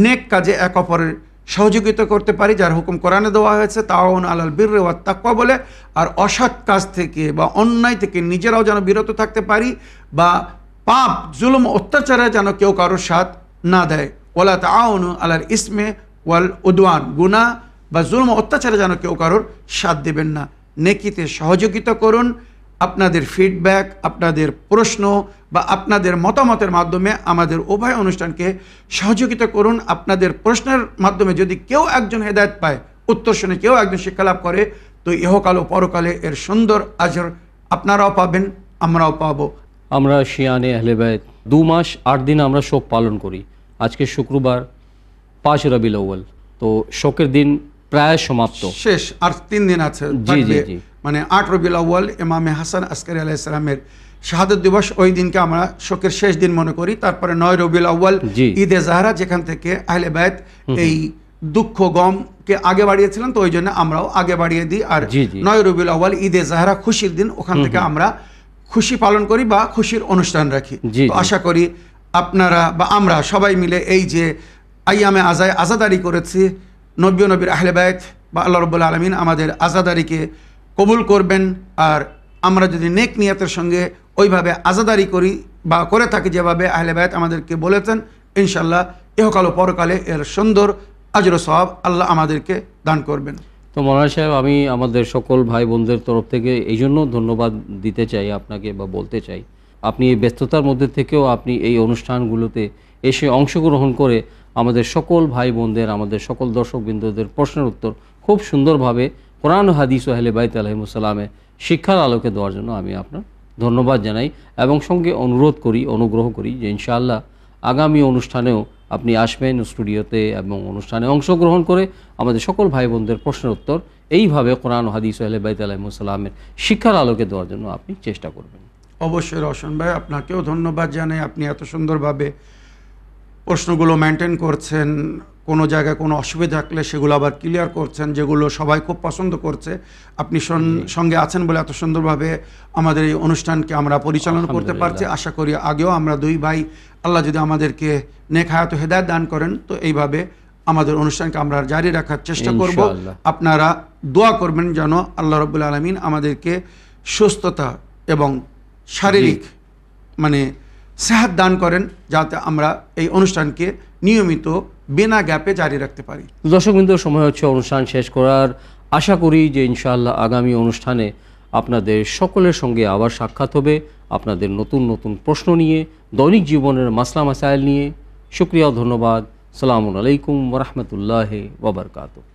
Speaker 3: নেক কাজে এক অপরের সহযোগিতা করতে পারি, যার হুকুম কোরআনে দেওয়া হয়েছে তাআওয়ান আলাল বিররি ওয়াত তাকওয়া বলে। আর অসৎ কাজ থেকে বা অন্যায় থেকে নিজেরাও যেন বিরত থাকতে পারি, বা পাপ জুলুম অত্যাচারে যেন কেউ কারোর সাথ না দেয়। ওয়ালা তাআওয়ানু আলাল ইসমে ওয়াল উদওয়ান, গুনাহ বা জুলুম অত্যাচারে যেন কেউ কারোর সাথ দেবেন না। নেকিতে সহযোগিতা করুন। আপনাদের ফিডব্যাক, আপনাদের প্রশ্ন বা আপনাদের মতামতের মাধ্যমে আমাদের উভয় অনুষ্ঠানকে সহযোগিতা করুন। আপনাদের প্রশ্নের মাধ্যমে যদি কেউ একজন হেদায়েত পায়, উত্তর শুনে কেউ একজন শিক্ষালাভ করে, তো ইহকাল ও পরকালে এর সুন্দর আজর আপনারাও পাবেন, আমরাও পাবো।
Speaker 2: আমরা শিয়ানে আহলে বাইত 2 মাস 8 দিন আমরা শোক পালন করি। আজকে শুক্রবার 5 রবিউল আউয়াল, তো শোকের দিন প্রায় সমাপ্ত,
Speaker 3: শেষ। আর 3 দিন আছে,
Speaker 2: জি জি জি,
Speaker 3: মানে 8 রবিউল আউয়াল ইমামে হাসান আসকারী আলাইহিস সালামের শাহাদত দিবস, ওই দিনকে আমরা শোকের শেষ দিন মনে করি। তারপরে 9 রবিউল আউয়াল ঈদে জাহরা, যেখান থেকে আহলে বাইত এই দুঃখ গমকে আগে বাড়িয়েছিলেন, তো ওই জন্য আমরাও আগে বাড়িয়ে দিই। আর 9 রবিউল আউয়াল ঈদে জাহরা, খুশির দিন, ওখান থেকে আমরা খুশি পালন করি বা খুশির অনুষ্ঠান রাখি। তো আশা করি আপনারা বা আমরা সবাই মিলে এই যে আইয়ামে আজাদারি করেছি, নবীর আহলে বাইত বা আল্লাহ রাব্বুল আলামিন আমাদের আজাদারিকে কবুল করবেন। আর আমরা যদি নেক নিয়তের সঙ্গে ওইভাবে আজাদারি করি বা করে থাকি যেভাবে আহলে বাইত আমাদেরকে বলেছেন, ইনশাল্লাহ ইহকাল ও পরকালে এর সুন্দর আজর ও সওয়াব আল্লাহ আমাদেরকে দান করবেন।
Speaker 2: তো মৌলানা সাহেব, আমি আমাদের সকল ভাই বোনদের তরফ থেকে এই জন্য ধন্যবাদ দিতে চাই আপনাকে বা বলতে চাই, আপনি এই ব্যস্ততার মধ্যে থেকেও আপনি এই অনুষ্ঠানগুলোতে এসে অংশগ্রহণ করে আমাদের সকল ভাই বোনদের, আমাদের সকল দর্শকবৃন্দদের প্রশ্নের উত্তর খুব সুন্দরভাবে কোরআন হাদিস ও আহলে বাইত আলাইহিমুস সালামের শিক্ষার আলোকে দেওয়ার জন্য আমি আপনার ধন্যবাদ জানাই, এবং সঙ্গে অনুগ্রহ করি যে ইনশাআল্লাহ আগামী অনুষ্ঠানেও আপনি আসবেন স্টুডিওতে এবং অনুষ্ঠানে অংশগ্রহণ করে আমাদের সকল ভাই বোনদের প্রশ্নের উত্তর এইভাবে কোরআন হাদিস ও আহলে বাইত আলাইহিমুস সালামের শিক্ষার আলোকে দেওয়ার জন্য আপনি চেষ্টা করবেন।
Speaker 3: অবশ্যই রওশন ভাই, আপনাকেও ধন্যবাদ জানাই। আপনি এত সুন্দরভাবে প্রশ্নগুলো মেনটেন করছেন, কোনো জায়গায় কোনো অসুবিধা থাকলে সেগুলো আবার ক্লিয়ার করছেন, যেগুলো সবাই খুব পছন্দ করছে। আপনি সঙ্গে আছেন বলে এত সুন্দরভাবে আমাদের এই অনুষ্ঠানকে আমরা পরিচালনা করতে পারছি। আশা করি আগেও আমরা 2 ভাই, আল্লাহ যদি আমাদেরকে নেক হায়াত ও হেদায়েত দান করেন, তো এইভাবে আমাদের অনুষ্ঠানকে আমরা জারি রাখার চেষ্টা করব। আপনারা দোয়া করবেন যেন আল্লাহ রাব্বুল আলামিন আমাদেরকে সুস্থতা এবং শারীরিক মানে সেহাত দান করেন, যাতে আমরা এই অনুষ্ঠানকে নিয়মিত বিনা গ্যাপে জারি রাখতে পারি।
Speaker 2: দর্শকবৃন্দ, সময় হচ্ছে অনুষ্ঠান শেষ করার। আশা করি যে ইনশাআল্লাহ আগামী অনুষ্ঠানে আপনাদের সকলের সঙ্গে আবার সাক্ষাৎ হবে, আপনাদের নতুন নতুন প্রশ্ন নিয়ে, দৈনিক জীবনের মাসলা মাসাইল নিয়ে। শুকরিয়া, ধন্যবাদ। আসসালামু আলাইকুম ওয়া রাহমাতুল্লাহি ওয়া বারাকাতুহু।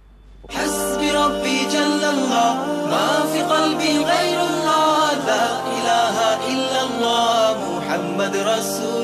Speaker 1: حسبي ربي جل الله ما في قلبي غير الله لا إله إلا الله محمد رسول